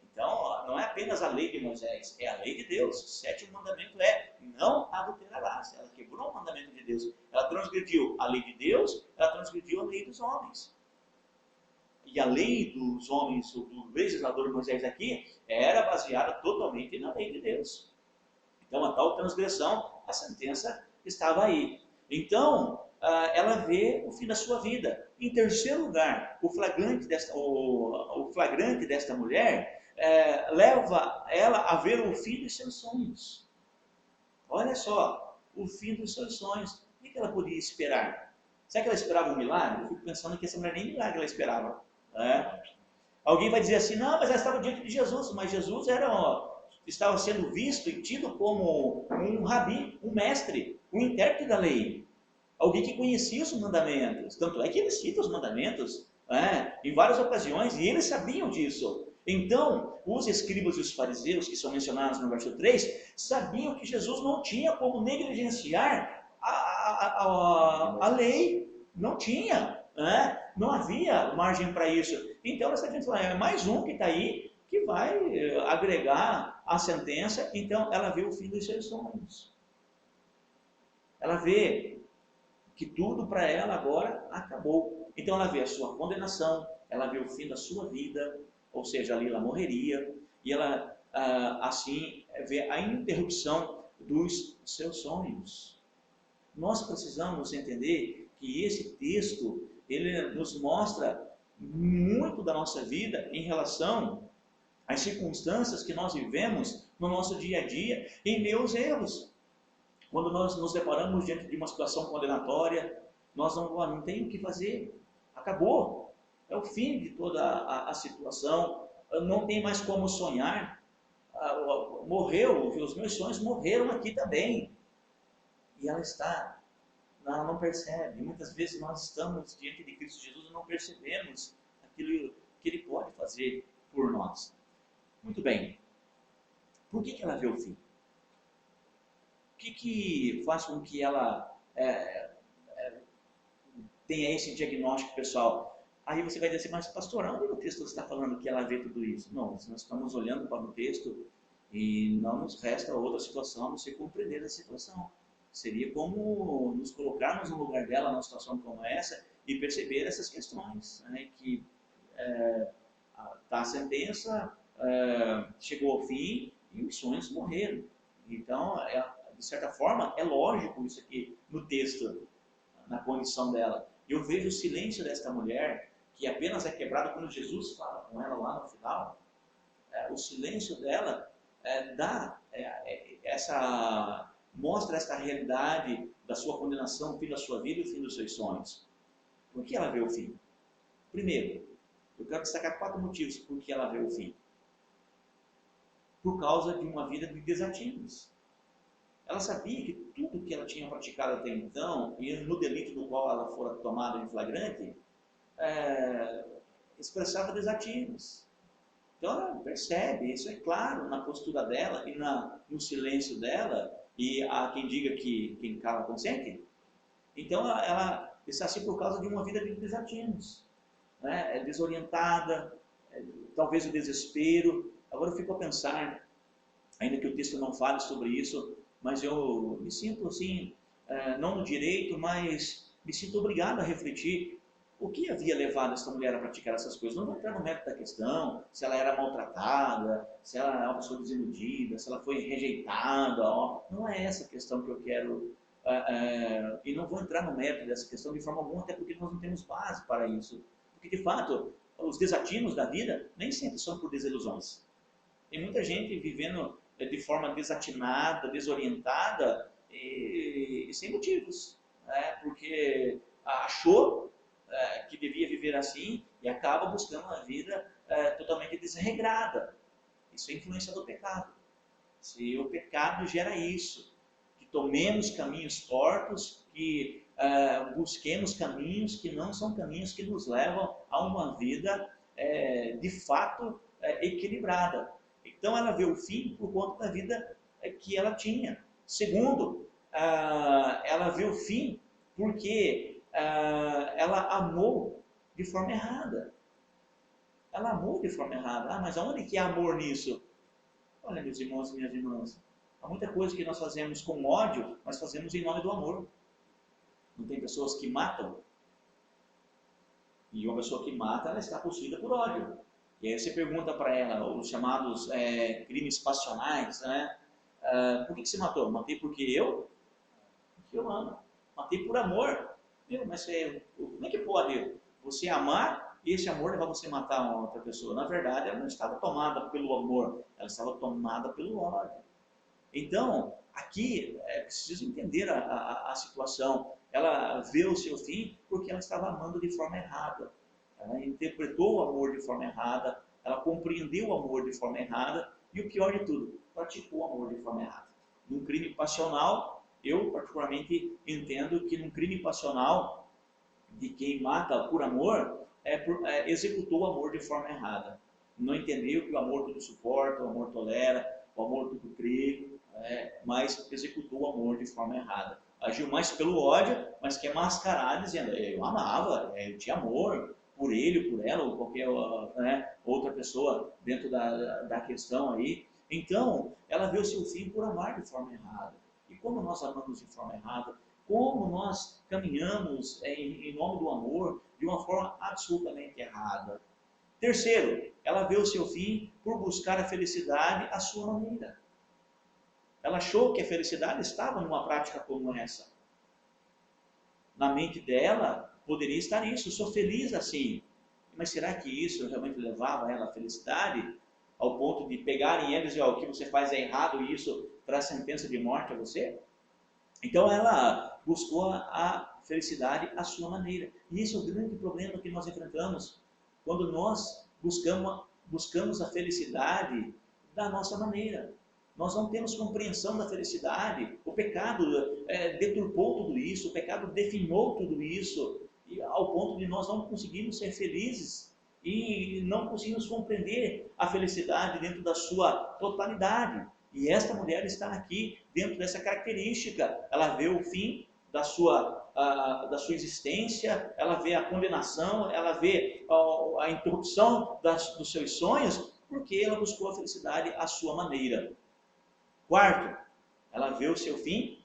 S3: Então, não é apenas a lei de Moisés, é a lei de Deus. O 7º mandamento é: não adulterarás. Ela quebrou o mandamento de Deus. Ela transgrediu a lei de Deus, ela transgrediu a lei dos homens. E a lei dos homens, do legislador Moisés aqui, era baseada totalmente na lei de Deus. Então, a tal transgressão, a sentença estava aí. Então, ela vê o fim da sua vida. Em terceiro lugar, o flagrante desta mulher leva ela a ver o fim dos seus sonhos. Olha só, o fim dos seus sonhos. O que ela podia esperar? Será que ela esperava um milagre? Eu fico pensando que essa mulher nem milagre ela esperava. Alguém vai dizer assim, não, mas ela estava diante de Jesus. Mas Jesus estava sendo visto e tido como um rabi, um mestre, um intérprete da lei. Alguém que conhecia os mandamentos. Tanto é que ele cita os mandamentos em várias ocasiões e eles sabiam disso. Então, os escribas e os fariseus, que são mencionados no verso 3, sabiam que Jesus não tinha como negligenciar a lei. Não tinha. Não havia margem para isso. Então, ela está dizendo, é mais um que está aí que vai agregar a sentença. Então, ela vê o fim dos seus sonhos. Ela vê que tudo para ela agora acabou. Então ela vê a sua condenação, ela vê o fim da sua vida, ou seja, ali ela morreria, e ela assim vê a interrupção dos seus sonhos. Nós precisamos entender que esse texto, ele nos mostra muito da nossa vida em relação às circunstâncias que nós vivemos no nosso dia a dia, em meio aos erros. Quando nós nos deparamos diante de uma situação condenatória, nós não tem o que fazer, acabou, é o fim de toda a situação, não tem mais como sonhar, morreu, os meus sonhos morreram aqui também. E ela não percebe. Muitas vezes nós estamos diante de Cristo Jesus e não percebemos aquilo que Ele pode fazer por nós. Muito bem. Por que ela vê o fim? O que faz com que ela tenha esse diagnóstico pessoal? Aí você vai dizer, mas pastor, onde no texto você está falando que ela vê tudo isso? Não, nós estamos olhando para o texto e não nos resta outra situação a não ser compreender a situação. Seria como nos colocarmos no lugar dela numa situação como essa e perceber essas questões, né? Que a sentença chegou ao fim e os sonhos morreram. Então, de certa forma, é lógico isso aqui no texto, na condição dela. Eu vejo o silêncio desta mulher, que apenas é quebrado quando Jesus fala com ela lá no final. O silêncio dela mostra esta realidade da sua condenação, o fim da sua vida e o fim dos seus sonhos. Por que ela vê o fim? Primeiro, eu quero destacar 4 motivos por que ela vê o fim. Por causa de uma vida de desatinos. Ela sabia que tudo que ela tinha praticado até então, e no delito do qual ela fora tomada em flagrante, expressava desatinos. Então ela percebe, isso é claro na postura dela e no silêncio dela, e há quem diga que quem cala consente. Então ela está assim por causa de uma vida de desatinos, né? É desorientada, talvez o desespero. Agora eu fico a pensar, ainda que o texto não fale sobre isso, mas eu me sinto assim, não no direito, mas me sinto obrigado a refletir o que havia levado essa mulher a praticar essas coisas. Não vou entrar no mérito da questão, se ela era maltratada, se ela é uma pessoa desiludida, se ela foi rejeitada. Não é essa a questão que eu quero, e não vou entrar no mérito dessa questão de forma alguma, até porque nós não temos base para isso. Porque, de fato, os desatinos da vida nem sempre são por desilusões. Tem muita gente vivendo de forma desatinada, desorientada e sem motivos, né? Porque achou que devia viver assim e acaba buscando uma vida totalmente desregrada. Isso é influência do pecado. Se o pecado gera isso, que tomemos caminhos tortos, que busquemos caminhos que não são caminhos que nos levam a uma vida de fato equilibrada. Então ela vê o fim por conta da vida que ela tinha. Segundo, ela vê o fim porque ela amou de forma errada. Ela amou de forma errada. Mas aonde que há amor nisso? Olha, meus irmãos e minhas irmãs, há muita coisa que nós fazemos com ódio, mas fazemos em nome do amor. Não tem pessoas que matam? E uma pessoa que mata, ela está possuída por ódio. E aí você pergunta para ela, os chamados crimes passionais, né? Por que você matou? Matei porque eu amo. Matei por amor. Mas como é que pode você amar e esse amor levar você a matar uma outra pessoa? Na verdade, ela não estava tomada pelo amor, ela estava tomada pelo ódio. Então, aqui é preciso entender a situação. Ela vê o seu fim porque ela estava amando de forma errada. Ela interpretou o amor de forma errada, ela compreendeu o amor de forma errada e, o pior de tudo, praticou o amor de forma errada. Num crime passional, eu particularmente entendo que num crime passional de quem mata por amor, executou o amor de forma errada. Não entendeu que o amor tudo suporta, o amor tolera, o amor tudo crê, mas executou o amor de forma errada. Agiu mais pelo ódio, mas quer mascarar dizendo, eu amava, eu tinha amor por ele, por ela, ou qualquer outra pessoa dentro da questão aí. Então, ela vê o seu fim por amar de forma errada. E como nós amamos de forma errada, como nós caminhamos em nome do amor de uma forma absolutamente errada. Terceiro, ela vê o seu fim por buscar a felicidade à sua maneira. Ela achou que a felicidade estava numa prática como essa. Na mente dela, poderia estar isso, eu sou feliz assim. Mas será que isso realmente levava ela à felicidade? Ao ponto de pegarem ela e dizer, o que você faz é errado e isso traz sentença de morte a você? Então ela buscou a felicidade à sua maneira. E esse é o grande problema que nós enfrentamos quando nós buscamos a felicidade da nossa maneira. Nós não temos compreensão da felicidade. O pecado deturpou tudo isso, o pecado definhou tudo isso, e ao ponto de nós não conseguirmos ser felizes e não conseguimos compreender a felicidade dentro da sua totalidade. E esta mulher está aqui dentro dessa característica. Ela vê o fim da sua existência, ela vê a condenação, ela vê a interrupção dos seus sonhos, porque ela buscou a felicidade à sua maneira. Quarto, ela vê o seu fim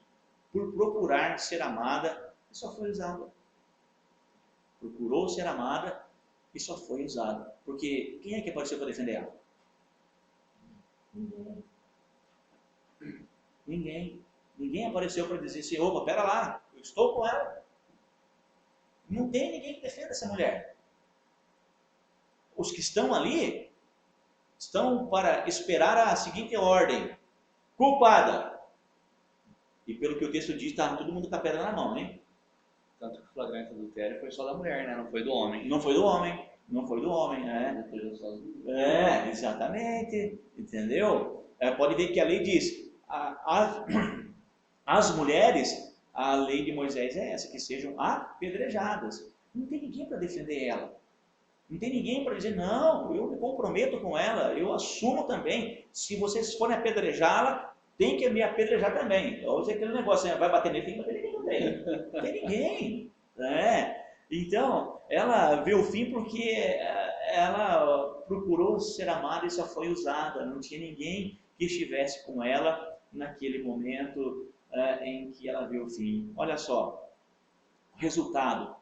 S3: por procurar ser amada e só foi usada. Procurou ser amada e só foi usada. Porque quem é que apareceu para defender ela? Ninguém. Ninguém apareceu para dizer assim, opa, pera lá, eu estou com ela. Não tem ninguém que defenda essa mulher. Os que estão ali estão para esperar a seguinte ordem: culpada. E pelo que o texto diz, tá todo mundo com a pedra na mão, hein?
S5: Tanto que o flagrante adultério foi só da mulher, né? Não foi do homem.
S3: Não foi do homem. Não foi do homem, né? Exatamente. Entendeu? Pode ver que a lei diz, as mulheres, a lei de Moisés é essa, que sejam apedrejadas. Não tem ninguém para defender ela. Não tem ninguém para dizer, não, eu me comprometo com ela, eu assumo também. Se vocês forem apedrejá-la, tem que me apedrejar também. Ou seja, aquele negócio, vai bater nele, tem que bater nele também. Não tem ninguém. Então, ela vê o fim porque ela procurou ser amada e só foi usada. Não tinha ninguém que estivesse com ela naquele momento em que ela vê o fim. Olha só, o resultado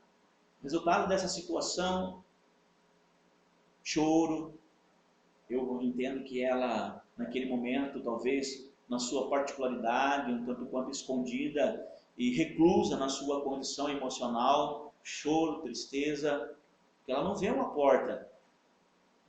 S3: dessa situação: choro. Eu entendo que ela, naquele momento, talvez na sua particularidade, um tanto quanto escondida e reclusa na sua condição emocional, choro, tristeza, que ela não vê uma porta.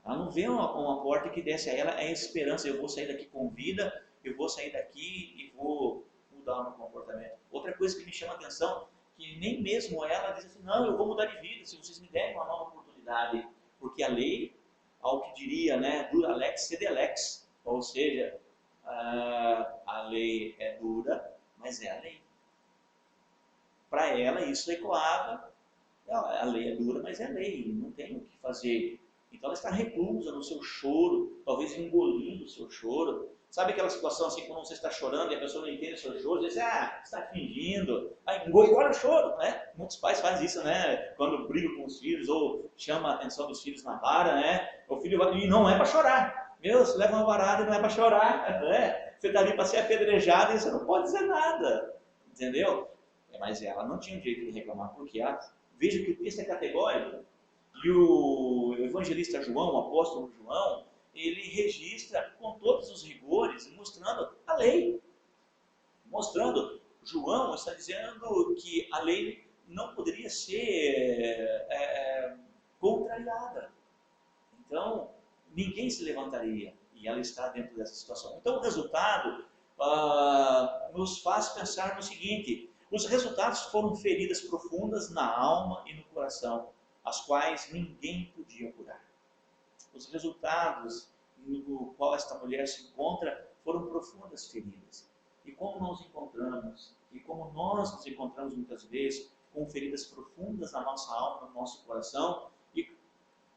S3: Ela não vê uma porta que desse a ela a esperança: eu vou sair daqui com vida, eu vou sair daqui e vou mudar o meu comportamento. Outra coisa que me chama a atenção, que nem mesmo ela diz assim, não, eu vou mudar de vida, se vocês me derem uma nova oportunidade. Porque a lei, ao que diria, né, dura lex sed lex, ou seja, a lei é dura, mas é a lei. Para ela isso ecoava, a lei é dura, mas é lei, não tem o que fazer. Então ela está reclusa no seu choro, talvez engolindo o seu choro. Sabe aquela situação assim, quando você está chorando e a pessoa não entende o seu choro, diz, você está fingindo, engole o choro, né? Muitos pais fazem isso, né? Quando brigam com os filhos ou chama a atenção dos filhos na vara, né? O filho vai, e não é para chorar. Meu, você leva uma varada e não é para chorar, né? Você está ali para ser apedrejado e você não pode dizer nada, entendeu? Mas ela não tinha direito de reclamar, porque veja que o texto é categórico. E o evangelista João, o apóstolo João, ele registra com todos os rigores, mostrando a lei. João está dizendo que a lei não poderia ser contrariada. Então, ninguém se levantaria. E ela está dentro dessa situação. Então, o resultado nos faz pensar no seguinte: os resultados foram feridas profundas na alma e no coração, as quais ninguém podia curar. Os resultados no qual esta mulher se encontra foram profundas feridas. E como nós nos encontramos muitas vezes com feridas profundas na nossa alma, no nosso coração, e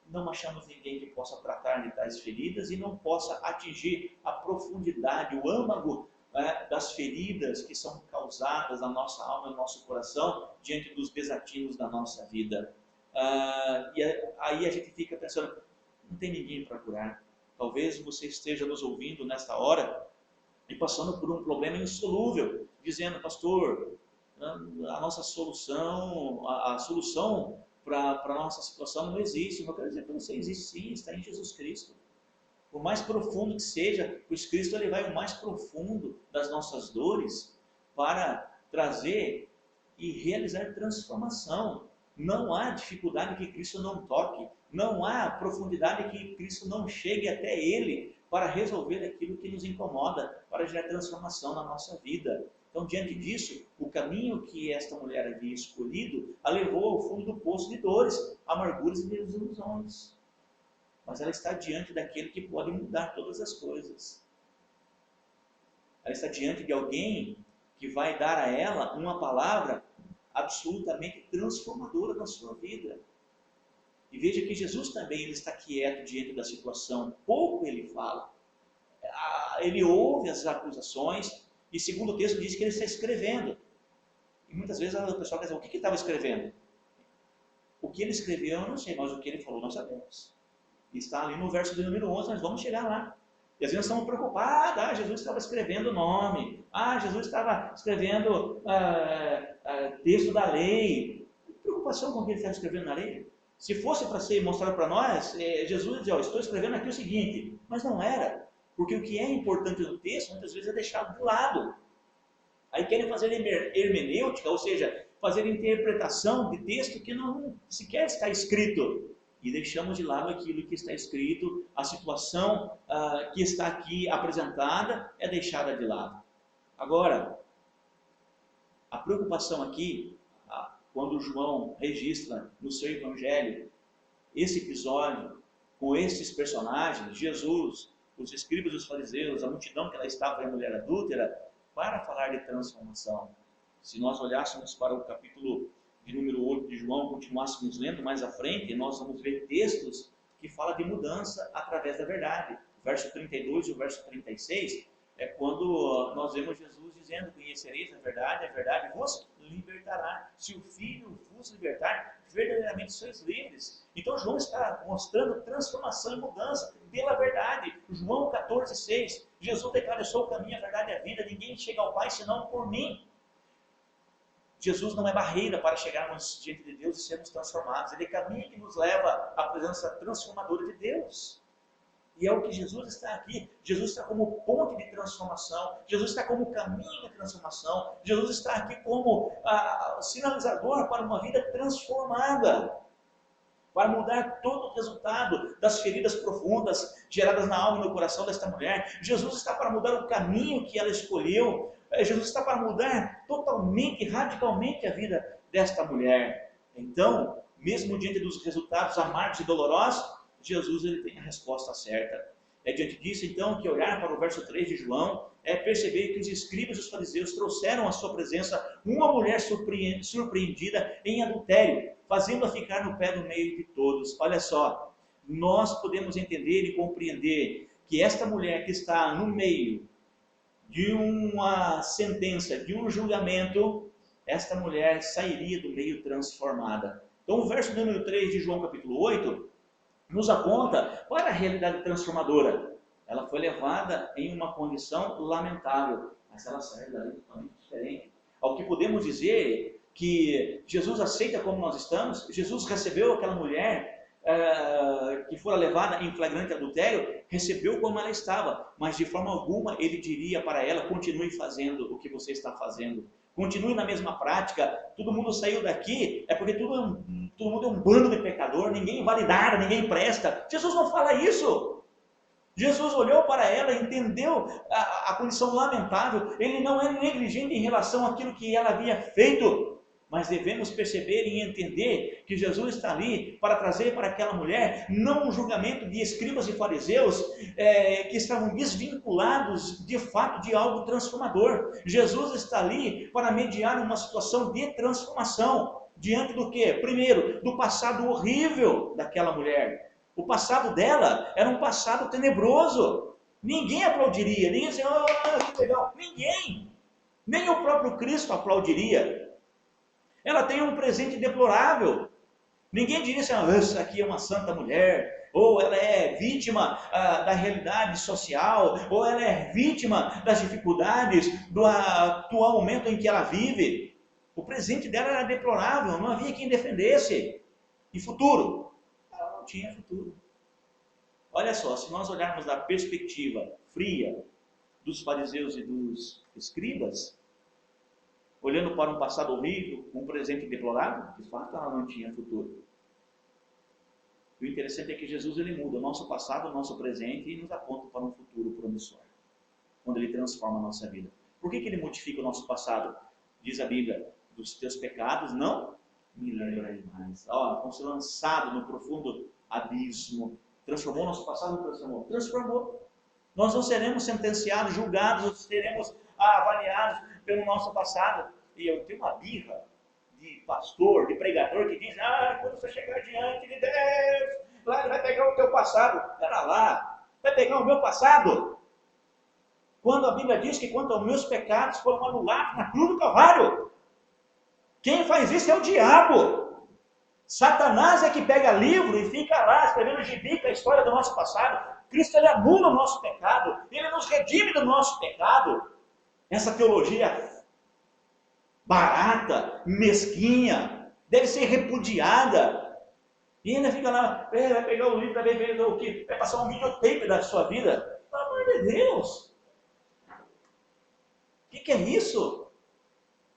S3: não achamos ninguém que possa tratar de tais feridas e não possa atingir a profundidade, o âmago das feridas que são causadas na nossa alma e no nosso coração diante dos desatinos da nossa vida. E aí a gente fica pensando, não tem ninguém para curar. Talvez você esteja nos ouvindo nesta hora e passando por um problema insolúvel, dizendo, pastor, a nossa solução, a solução para a nossa situação não existe. Eu quero dizer para você, existe sim, está em Jesus Cristo. Por mais profundo que seja, pois Cristo ele vai o mais profundo das nossas dores para trazer e realizar transformação. Não há dificuldade que Cristo não toque, não há profundidade que Cristo não chegue até Ele para resolver aquilo que nos incomoda, para gerar transformação na nossa vida. Então, diante disso, o caminho que esta mulher havia escolhido a levou ao fundo do poço de dores, amarguras e desilusões. Mas ela está diante daquele que pode mudar todas as coisas. Ela está diante de alguém que vai dar a ela uma palavra absolutamente transformadora na sua vida. E veja que Jesus também ele está quieto diante da situação. Pouco ele fala. Ele ouve as acusações e, segundo o texto, diz que ele está escrevendo. E muitas vezes o pessoal quer dizer, o que ele estava escrevendo? O que ele escreveu eu não sei, mas o que ele falou nós sabemos. E está ali no verso de número 11, nós vamos chegar lá. E às vezes nós estamos preocupados, Jesus estava escrevendo o nome, Jesus estava escrevendo texto da lei. Que preocupação com o que ele estava escrevendo na lei? Se fosse para ser mostrado para nós, Jesus dizia, estou escrevendo aqui o seguinte, mas não era, porque o que é importante no texto, muitas vezes é deixado de lado. Aí querem fazer hermenêutica, ou seja, fazer interpretação de texto que não sequer está escrito. E deixamos de lado aquilo que está escrito, a situação que está aqui apresentada é deixada de lado. Agora, a preocupação aqui, quando João registra no seu evangelho esse episódio com esses personagens, Jesus, os escribas e os fariseus, a multidão que lá estava e a mulher adúltera, para falar de transformação. Se nós olhássemos para o capítulo de número 8 de João, continuássemos lendo mais à frente, nós vamos ver textos que falam de mudança através da verdade. O verso 32 e o verso 36 é quando nós vemos Jesus dizendo, conhecereis a verdade vos libertará. Se o Filho vos libertar, verdadeiramente sois livres. Então João está mostrando transformação e mudança pela verdade. João 14,6, Jesus declara, eu sou o caminho, a verdade e a vida, ninguém chega ao Pai senão por mim. Jesus não é barreira para chegarmos diante de Deus e sermos transformados. Ele é caminho que nos leva à presença transformadora de Deus. E é o que Jesus está aqui. Jesus está como ponte de transformação. Jesus está como caminho de transformação. Jesus está aqui como sinalizador para uma vida transformada. Para mudar todo o resultado das feridas profundas geradas na alma e no coração desta mulher. Jesus está para mudar o caminho que ela escolheu. Jesus está para mudar totalmente, radicalmente a vida desta mulher. Então, mesmo diante dos resultados amargos e dolorosos, Jesus ele tem a resposta certa. É diante disso, então, que olhar para o verso 3 de João é perceber que os escribas e os fariseus trouxeram à sua presença uma mulher surpreendida em adultério, fazendo-a ficar no pé do meio de todos. Olha só, nós podemos entender e compreender que esta mulher que está no meio de uma sentença, de um julgamento, esta mulher sairia do meio transformada. Então o verso número 3 de João capítulo 8 nos aponta para a realidade transformadora. Ela foi levada em uma condição lamentável, mas ela saiu dali totalmente diferente. Ao que podemos dizer que Jesus aceita como nós estamos, Jesus recebeu aquela mulher que fora levada em flagrante adultério, recebeu como ela estava, mas de forma alguma ele diria para ela, continue fazendo o que você está fazendo, continue na mesma prática, todo mundo saiu daqui, é porque todo mundo é um bando de pecador, ninguém vale nada, ninguém presta. Jesus não fala isso. Jesus olhou para ela, entendeu a condição lamentável, ele não é negligente em relação àquilo que ela havia feito, mas devemos perceber e entender que Jesus está ali para trazer para aquela mulher não um julgamento de escribas e fariseus que estavam desvinculados de fato de algo transformador. Jesus está ali para mediar uma situação de transformação diante do que? Primeiro, do passado horrível daquela mulher. O passado dela era um passado tenebroso. Ninguém aplaudiria, ninguém dizia, que legal, ninguém, nem o próprio Cristo aplaudiria. Ela tem um presente deplorável. Ninguém diria assim, essa aqui é uma santa mulher, ou ela é vítima da realidade social, ou ela é vítima das dificuldades do atual momento em que ela vive. O presente dela era deplorável, não havia quem defendesse. E futuro? Ela não tinha futuro. Olha só, se nós olharmos da perspectiva fria dos fariseus e dos escribas, olhando para um passado horrível, um presente deplorável, de fato ela não tinha futuro. E o interessante é que Jesus ele muda o nosso passado, o nosso presente e nos aponta para um futuro promissor, quando ele transforma a nossa vida. Por que ele modifica o nosso passado? Diz a Bíblia, dos teus pecados não me lembrarei mais. Vão ser lançados no profundo abismo. Transformou o nosso passado? Não transformou? Transformou. Nós não seremos sentenciados, julgados, seremos avaliados pelo nosso passado. E eu tenho uma birra de pastor, de pregador que diz, quando você chegar diante de Deus, lá ele vai pegar o teu passado. Espera lá, vai pegar o meu passado? Quando a Bíblia diz que quanto aos meus pecados foram anulados na cruz do Calvário. Quem faz isso é o diabo. Satanás é que pega livro e fica lá escrevendo gibi com a história do nosso passado. Cristo ele anula o nosso pecado, ele nos redime do nosso pecado. Essa teologia barata, mesquinha, deve ser repudiada. E ainda fica lá, vai pegar o livro, vai ver o quê? Vai passar um videotape da sua vida. Pelo amor de Deus! O que é isso?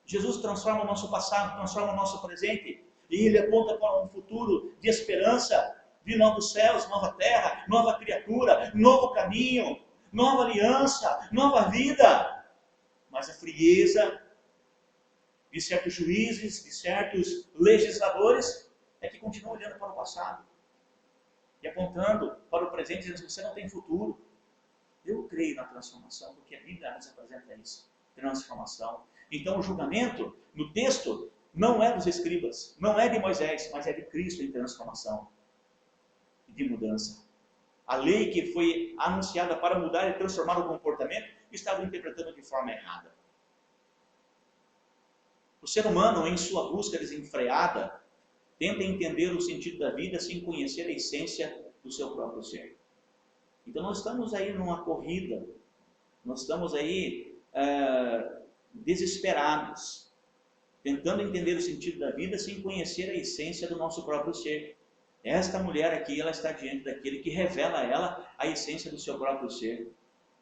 S3: Jesus transforma o nosso passado, transforma o nosso presente, e ele aponta para um futuro de esperança, de novos céus, nova terra, nova criatura, novo caminho, nova aliança, nova vida. Mas a frieza de certos juízes, de certos legisladores, é que continuam olhando para o passado e apontando para o presente, dizendo que você não tem futuro. Eu creio na transformação, porque a Bíblia nos apresenta isso, transformação. Então o julgamento, no texto, não é dos escribas, não é de Moisés, mas é de Cristo em transformação e de mudança. A lei que foi anunciada para mudar e transformar o comportamento, estava interpretando de forma errada. O ser humano, em sua busca desenfreada, tenta entender o sentido da vida sem conhecer a essência do seu próprio ser. Então nós estamos aí numa corrida, nós estamos aí desesperados, tentando entender o sentido da vida sem conhecer a essência do nosso próprio ser. Esta mulher aqui, ela está diante daquele que revela a ela a essência do seu próprio ser.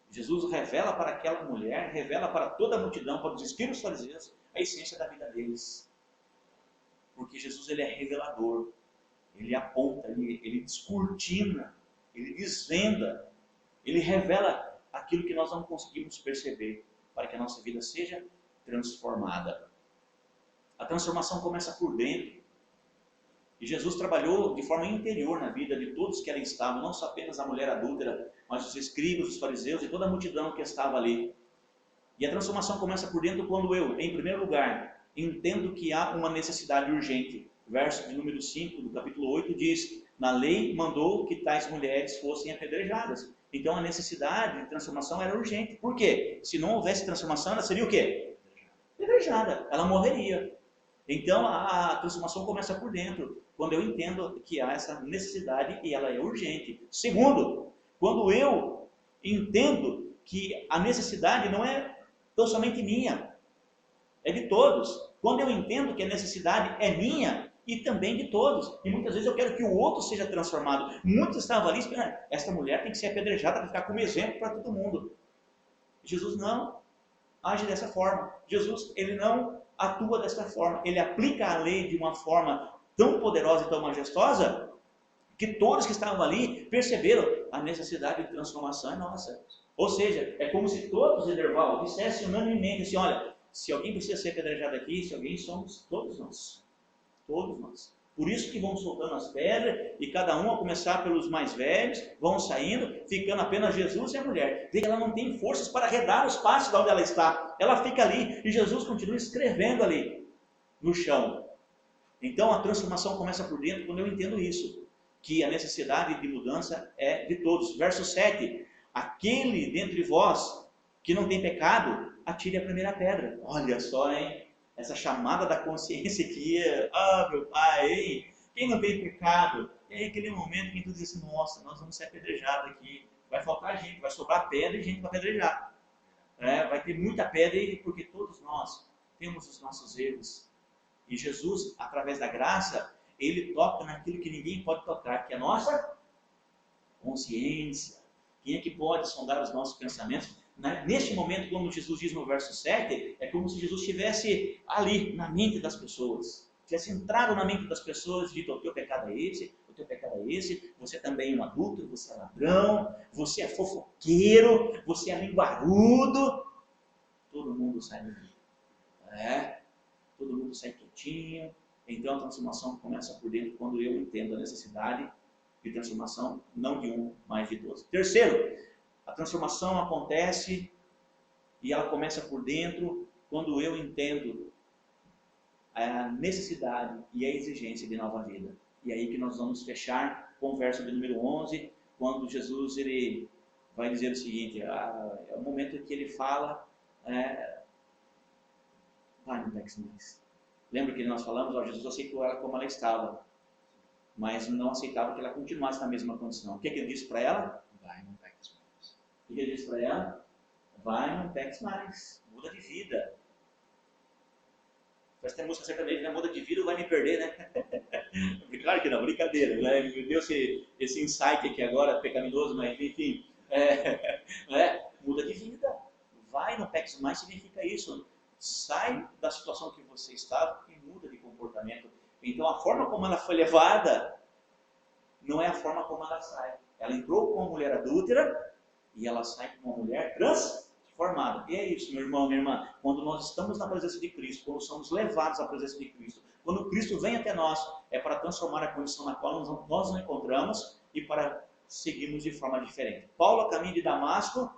S3: Jesus revela para aquela mulher, revela para toda a multidão, para os escribas fariseus, a essência da vida deles. Porque Jesus ele é revelador, ele aponta, ele descortina, ele desvenda, ele revela aquilo que nós não conseguimos perceber, para que a nossa vida seja transformada. A transformação começa por dentro. E Jesus trabalhou de forma interior na vida de todos que ali estavam, não só apenas a mulher adúltera, mas os escribas, os fariseus e toda a multidão que estava ali. E a transformação começa por dentro quando eu, em primeiro lugar, entendo que há uma necessidade urgente. Verso de número 5 do capítulo 8 diz, na lei mandou que tais mulheres fossem apedrejadas. Então a necessidade de transformação era urgente. Por quê? Se não houvesse transformação, ela seria o quê? Apedrejada. Ela morreria. Então a transformação começa por dentro, quando eu entendo que há essa necessidade e ela é urgente. Segundo, quando eu entendo que a necessidade não é tão somente minha, é de todos. Quando eu entendo que a necessidade é minha e também de todos. E muitas vezes eu quero que o outro seja transformado. Muitos estavam ali esperando, esta mulher tem que ser apedrejada para ficar como exemplo para todo mundo. Jesus não age dessa forma. Jesus, ele não atua dessa forma. Ele aplica a lei de uma forma tão poderosa e tão majestosa que todos que estavam ali perceberam a necessidade de transformação é nossa. Ou seja, é como se todos, Ederval, dissessem unanimemente assim, olha, se alguém precisa ser apedrejado aqui, se alguém somos todos nós. Todos nós. Por isso que vão soltando as pedras e cada um, a começar pelos mais velhos, vão saindo, ficando apenas Jesus e a mulher. Vê que ela não tem forças para arredar os passos de onde ela está. Ela fica ali e Jesus continua escrevendo ali no chão. Então a transformação começa por dentro quando eu entendo isso, que a necessidade de mudança é de todos. Verso 7, aquele dentre vós que não tem pecado, atire a primeira pedra. Olha só, hein? Essa chamada da consciência aqui, meu pai, hein? Quem não tem pecado? E aí aquele momento que tu diz assim, nossa, nós vamos ser apedrejados aqui, vai faltar gente, vai sobrar pedra e gente para apedrejar. Vai ter muita pedra porque todos nós temos os nossos erros. E Jesus, através da graça, Ele toca naquilo que ninguém pode tocar, que é a nossa consciência. Quem é que pode sondar os nossos pensamentos? Neste momento, como Jesus diz no verso 7, é como se Jesus estivesse ali, na mente das pessoas. Tivesse entrado na mente das pessoas e dito: o teu pecado é esse, o teu pecado é esse, você também é um adúltero, você é ladrão, você é fofoqueiro, você é linguarudo. Todo mundo sai daqui. Todo mundo sai quietinho. Então a transformação começa por dentro quando eu entendo a necessidade de transformação, não de um, mas de todos. Terceiro, a transformação acontece e ela começa por dentro quando eu entendo a necessidade e a exigência de nova vida. E aí que nós vamos fechar com o verso de número 11, quando Jesus ele vai dizer o seguinte, é o momento em que ele fala, vai, não peques mais. Lembra que nós falamos, Jesus aceitou ela como ela estava, mas não aceitava que ela continuasse na mesma condição. O que ele disse para ela? Vai, não peques mais. O que ele disse para ela? Vai, não peques mais. Muda de vida. Mas tem música sertaneja, né? Muda de vida ou vai me perder, né? Claro que não, brincadeira, né? Me deu esse insight aqui agora, pecaminoso, mas enfim. Muda de vida. Vai, não peques mais, significa isso. Sai da situação que você estava e muda de comportamento. Então a forma como ela foi levada não é a forma como ela sai. Ela entrou como uma mulher adúltera e ela sai como uma mulher transformada. E é isso, meu irmão, minha irmã. Quando nós estamos na presença de Cristo, quando somos levados à presença de Cristo, quando Cristo vem até nós, é para transformar a condição na qual nós nos encontramos e para seguirmos de forma diferente. Paulo, a caminho de Damasco,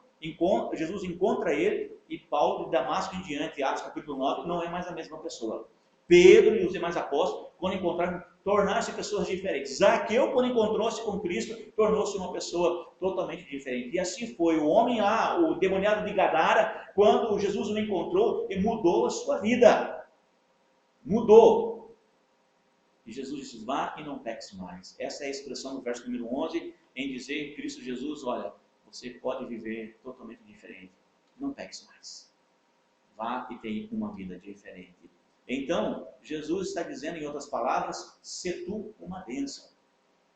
S3: Jesus encontra ele e Paulo, de Damasco em diante, Atos capítulo 9, não é mais a mesma pessoa. Pedro e os demais apóstolos, quando encontraram, tornaram-se pessoas diferentes. Zaqueu, quando encontrou-se com Cristo, tornou-se uma pessoa totalmente diferente. E assim foi. O homem lá, o demoniado de Gadara, quando Jesus o encontrou, ele mudou a sua vida. Mudou. E Jesus disse: vá e não peques mais. Essa é a expressão do verso número 11, em dizer em Cristo Jesus: olha, você pode viver totalmente diferente. Não peques mais. Vá e tenha uma vida diferente. Então, Jesus está dizendo, em outras palavras, se tu uma bênção.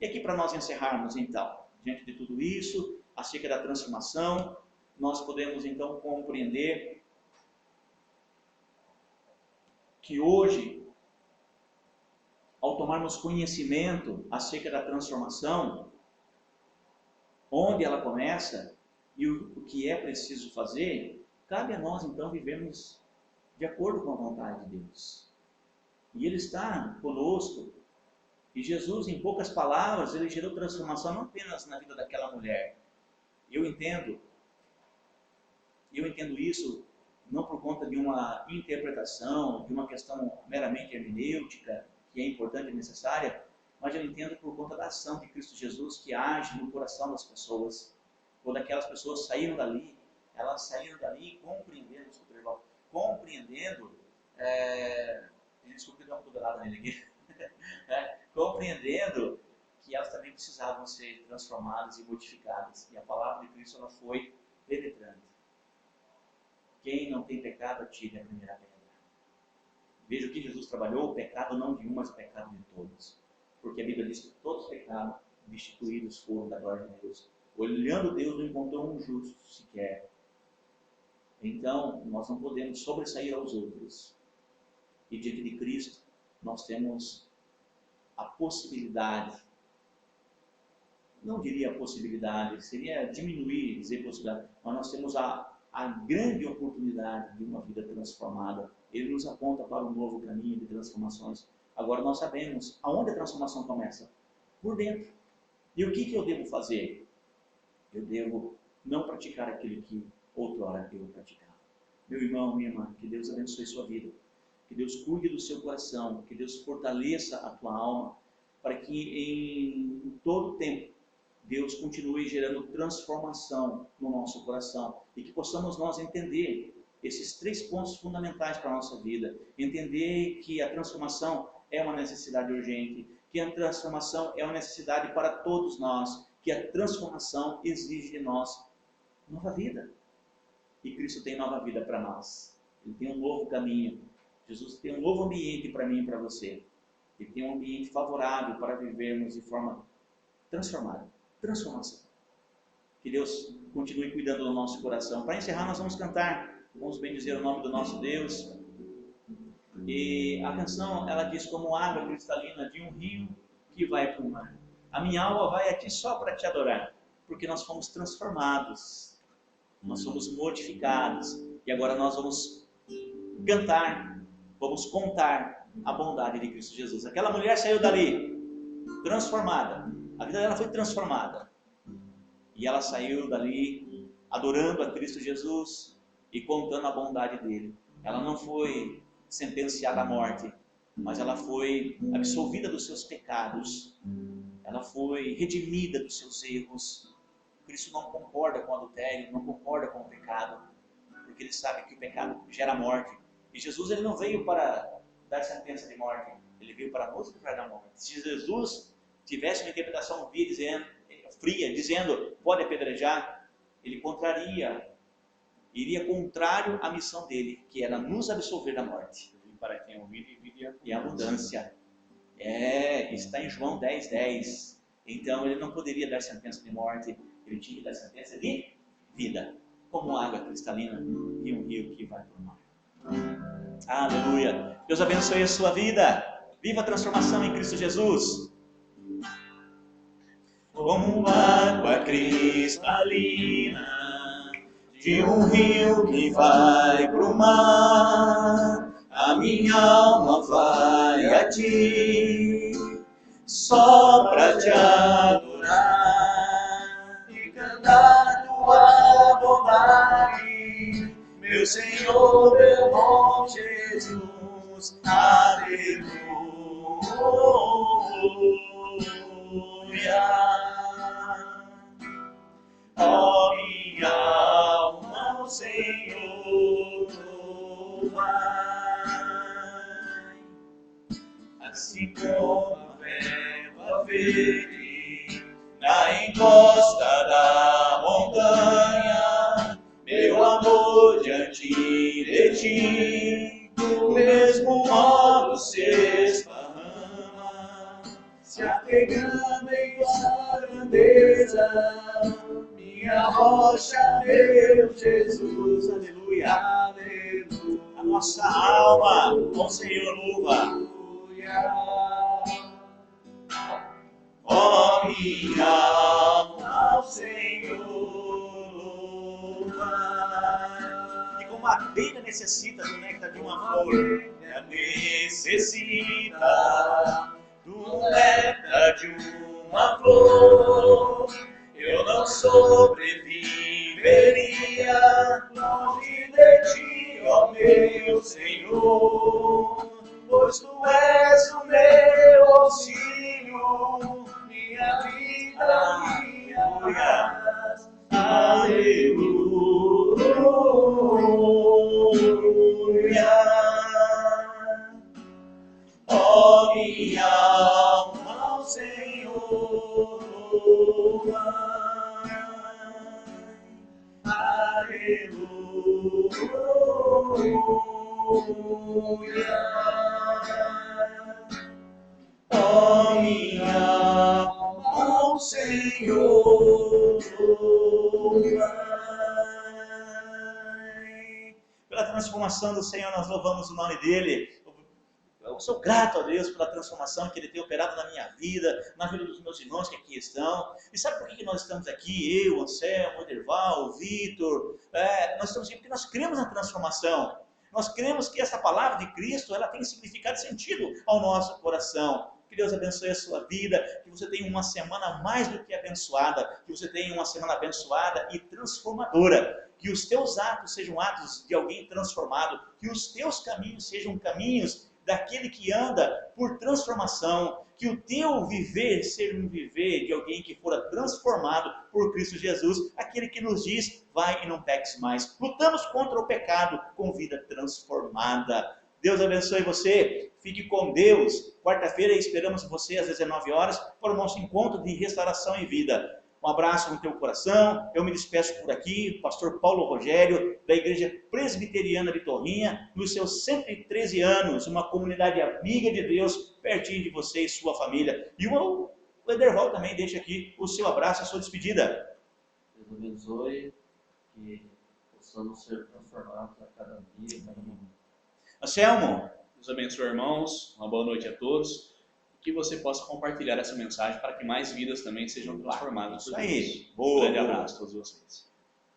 S3: E aqui para nós encerrarmos então, diante de tudo isso, acerca da transformação, nós podemos então compreender que hoje, ao tomarmos conhecimento acerca da transformação, onde ela começa e o que é preciso fazer, cabe a nós então vivermos de acordo com a vontade de Deus. E Ele está conosco. E Jesus, em poucas palavras, Ele gerou transformação não apenas na vida daquela mulher. Eu entendo isso não por conta de uma interpretação, de uma questão meramente hermenêutica, que é importante e necessária, mas eu entendo por conta da ação de Cristo Jesus que age no coração das pessoas. Quando aquelas pessoas saíram dali, elas saíram dali compreendendo, desculpa que eu dei uma cotovelada nele aqui, compreendendo que elas também precisavam ser transformadas e modificadas. E a palavra de Cristo ela foi penetrante. Quem não tem pecado, atire a primeira pedra. Veja o que Jesus trabalhou, o pecado não de um, mas o pecado de todos. Porque a Bíblia diz que todos os pecados destituídos foram da glória de Deus. Olhando Deus, não encontrou um justo sequer. Então, nós não podemos sobressair aos outros. E diante de Cristo, nós temos a possibilidade, não diria a possibilidade, seria diminuir, dizer possibilidade, mas nós temos a grande oportunidade de uma vida transformada. Ele nos aponta para um novo caminho de transformações. Agora nós sabemos aonde a transformação começa. Por dentro. E o que eu devo fazer? Eu devo não praticar aquilo que outrora eu praticava. Meu irmão, minha irmã, que Deus abençoe sua vida. Que Deus cuide do seu coração. Que Deus fortaleça a tua alma. Para que em todo tempo Deus continue gerando transformação no nosso coração. E que possamos nós entender esses 3 pontos fundamentais para a nossa vida. Entender que a transformação é uma necessidade urgente. Que a transformação é uma necessidade para todos nós. Que a transformação exige de nós nova vida. E Cristo tem nova vida para nós. Ele tem um novo caminho. Jesus tem um novo ambiente para mim e para você. Ele tem um ambiente favorável para vivermos de forma transformada. Transformação. Que Deus continue cuidando do nosso coração. Para encerrar, nós vamos cantar. Vamos bendizer o nome do nosso Deus. E a canção, ela diz: como água cristalina de um rio que vai para o mar. A minha alma vai a ti só para te adorar. Porque nós fomos transformados. Nós somos modificados. E agora nós vamos cantar, vamos contar a bondade de Cristo Jesus. Aquela mulher saiu dali transformada. A vida dela foi transformada. E ela saiu dali adorando a Cristo Jesus e contando a bondade dele. Ela não foi sentenciada à morte, mas ela foi absolvida dos seus pecados. Ela foi redimida dos seus erros. Cristo não concorda com o adultério, não concorda com o pecado, porque ele sabe que o pecado gera morte. E Jesus, ele não veio para dar sentença de morte, ele veio para nos livrar da morte. Se Jesus tivesse uma interpretação fria, dizendo pode apedrejar, ele iria contrário à missão dele, que era nos absolver da morte.
S5: Para quem ouvir e vive
S3: E a abundância. Está em João 10:10. Então ele não poderia dar sentença de morte, ele tinha que dar sentença de vida, como água cristalina e um rio que vai para o mar. Aleluia! Deus abençoe a sua vida. Viva a transformação em Cristo Jesus. Como água cristalina de um rio que vai para o mar, a minha alma vai a ti, só para te adorar e cantar tua bondade, meu Senhor, meu bom Jesus, aleluia. Ó minha alma, o Senhor louvai, assim como a erva verde na encosta da montanha, meu amor diante de ti, do mesmo modo se esparrama, se apegando em tua grandeza, minha rocha, meu Jesus, aleluia, aleluia. A nossa alma, ó Senhor, louva. Ó minha alma, ao Senhor louva. E como a abelha necessita do néctar de uma flor, necessita do néctar de uma flor, eu não sobreviveria longe de ti, ó meu Senhor, pois tu és o meu auxílio, minha vida, minha paz, aleluia. Ó minha alma, ao Senhor louvai, aleluia. Ó minha alma, ao Senhor louvai. Pela transformação do Senhor, nós louvamos o nome dele. Eu sou grato a Deus pela transformação que Ele tem operado na minha vida, na vida dos meus irmãos que aqui estão. E sabe por que nós estamos aqui? Eu, Anselmo, o Ederval, o Vitor. Nós estamos aqui porque nós cremos na transformação. Nós cremos que essa palavra de Cristo, ela tem significado e sentido ao nosso coração. Que Deus abençoe a sua vida, que você tenha uma semana mais do que abençoada, que você tenha uma semana abençoada e transformadora, que os teus atos sejam atos de alguém transformado, que os teus caminhos sejam caminhos daquele que anda por transformação, que o teu viver seja um viver de alguém que fora transformado por Cristo Jesus, aquele que nos diz, vai e não peques mais. Lutamos contra o pecado com vida transformada. Deus abençoe você, fique com Deus. Quarta-feira esperamos você às 19 horas para o nosso encontro de restauração e vida. Um abraço no teu coração. Eu me despeço por aqui, pastor Paulo Rogério, da Igreja Presbiteriana de Torrinha, nos seus 113 anos, uma comunidade amiga de Deus, pertinho de você e sua família. E o Ederval também deixa aqui o seu abraço, a sua despedida.
S4: Deus abençoe, que possamos ser transformados a cada dia.
S3: Anselmo,
S5: Deus abençoe, irmãos. Uma boa noite a todos. Que você possa compartilhar essa mensagem para que mais vidas também sejam transformadas.
S3: isso
S5: por
S3: aí.
S5: Deus.
S3: Boa,
S5: Grande
S3: boa.
S5: abraço a todos vocês.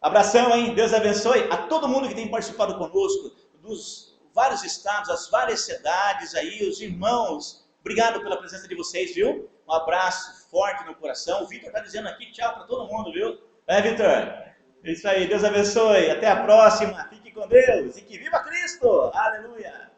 S3: Abração, hein? Deus abençoe a todo mundo que tem participado conosco, dos vários estados, as várias cidades aí, os irmãos. Obrigado pela presença de vocês, viu? Um abraço forte no coração. O Vitor está dizendo aqui tchau para todo mundo, viu? Vitor? Isso aí, Deus abençoe. Até a próxima. Fique com Deus e que viva Cristo! Aleluia!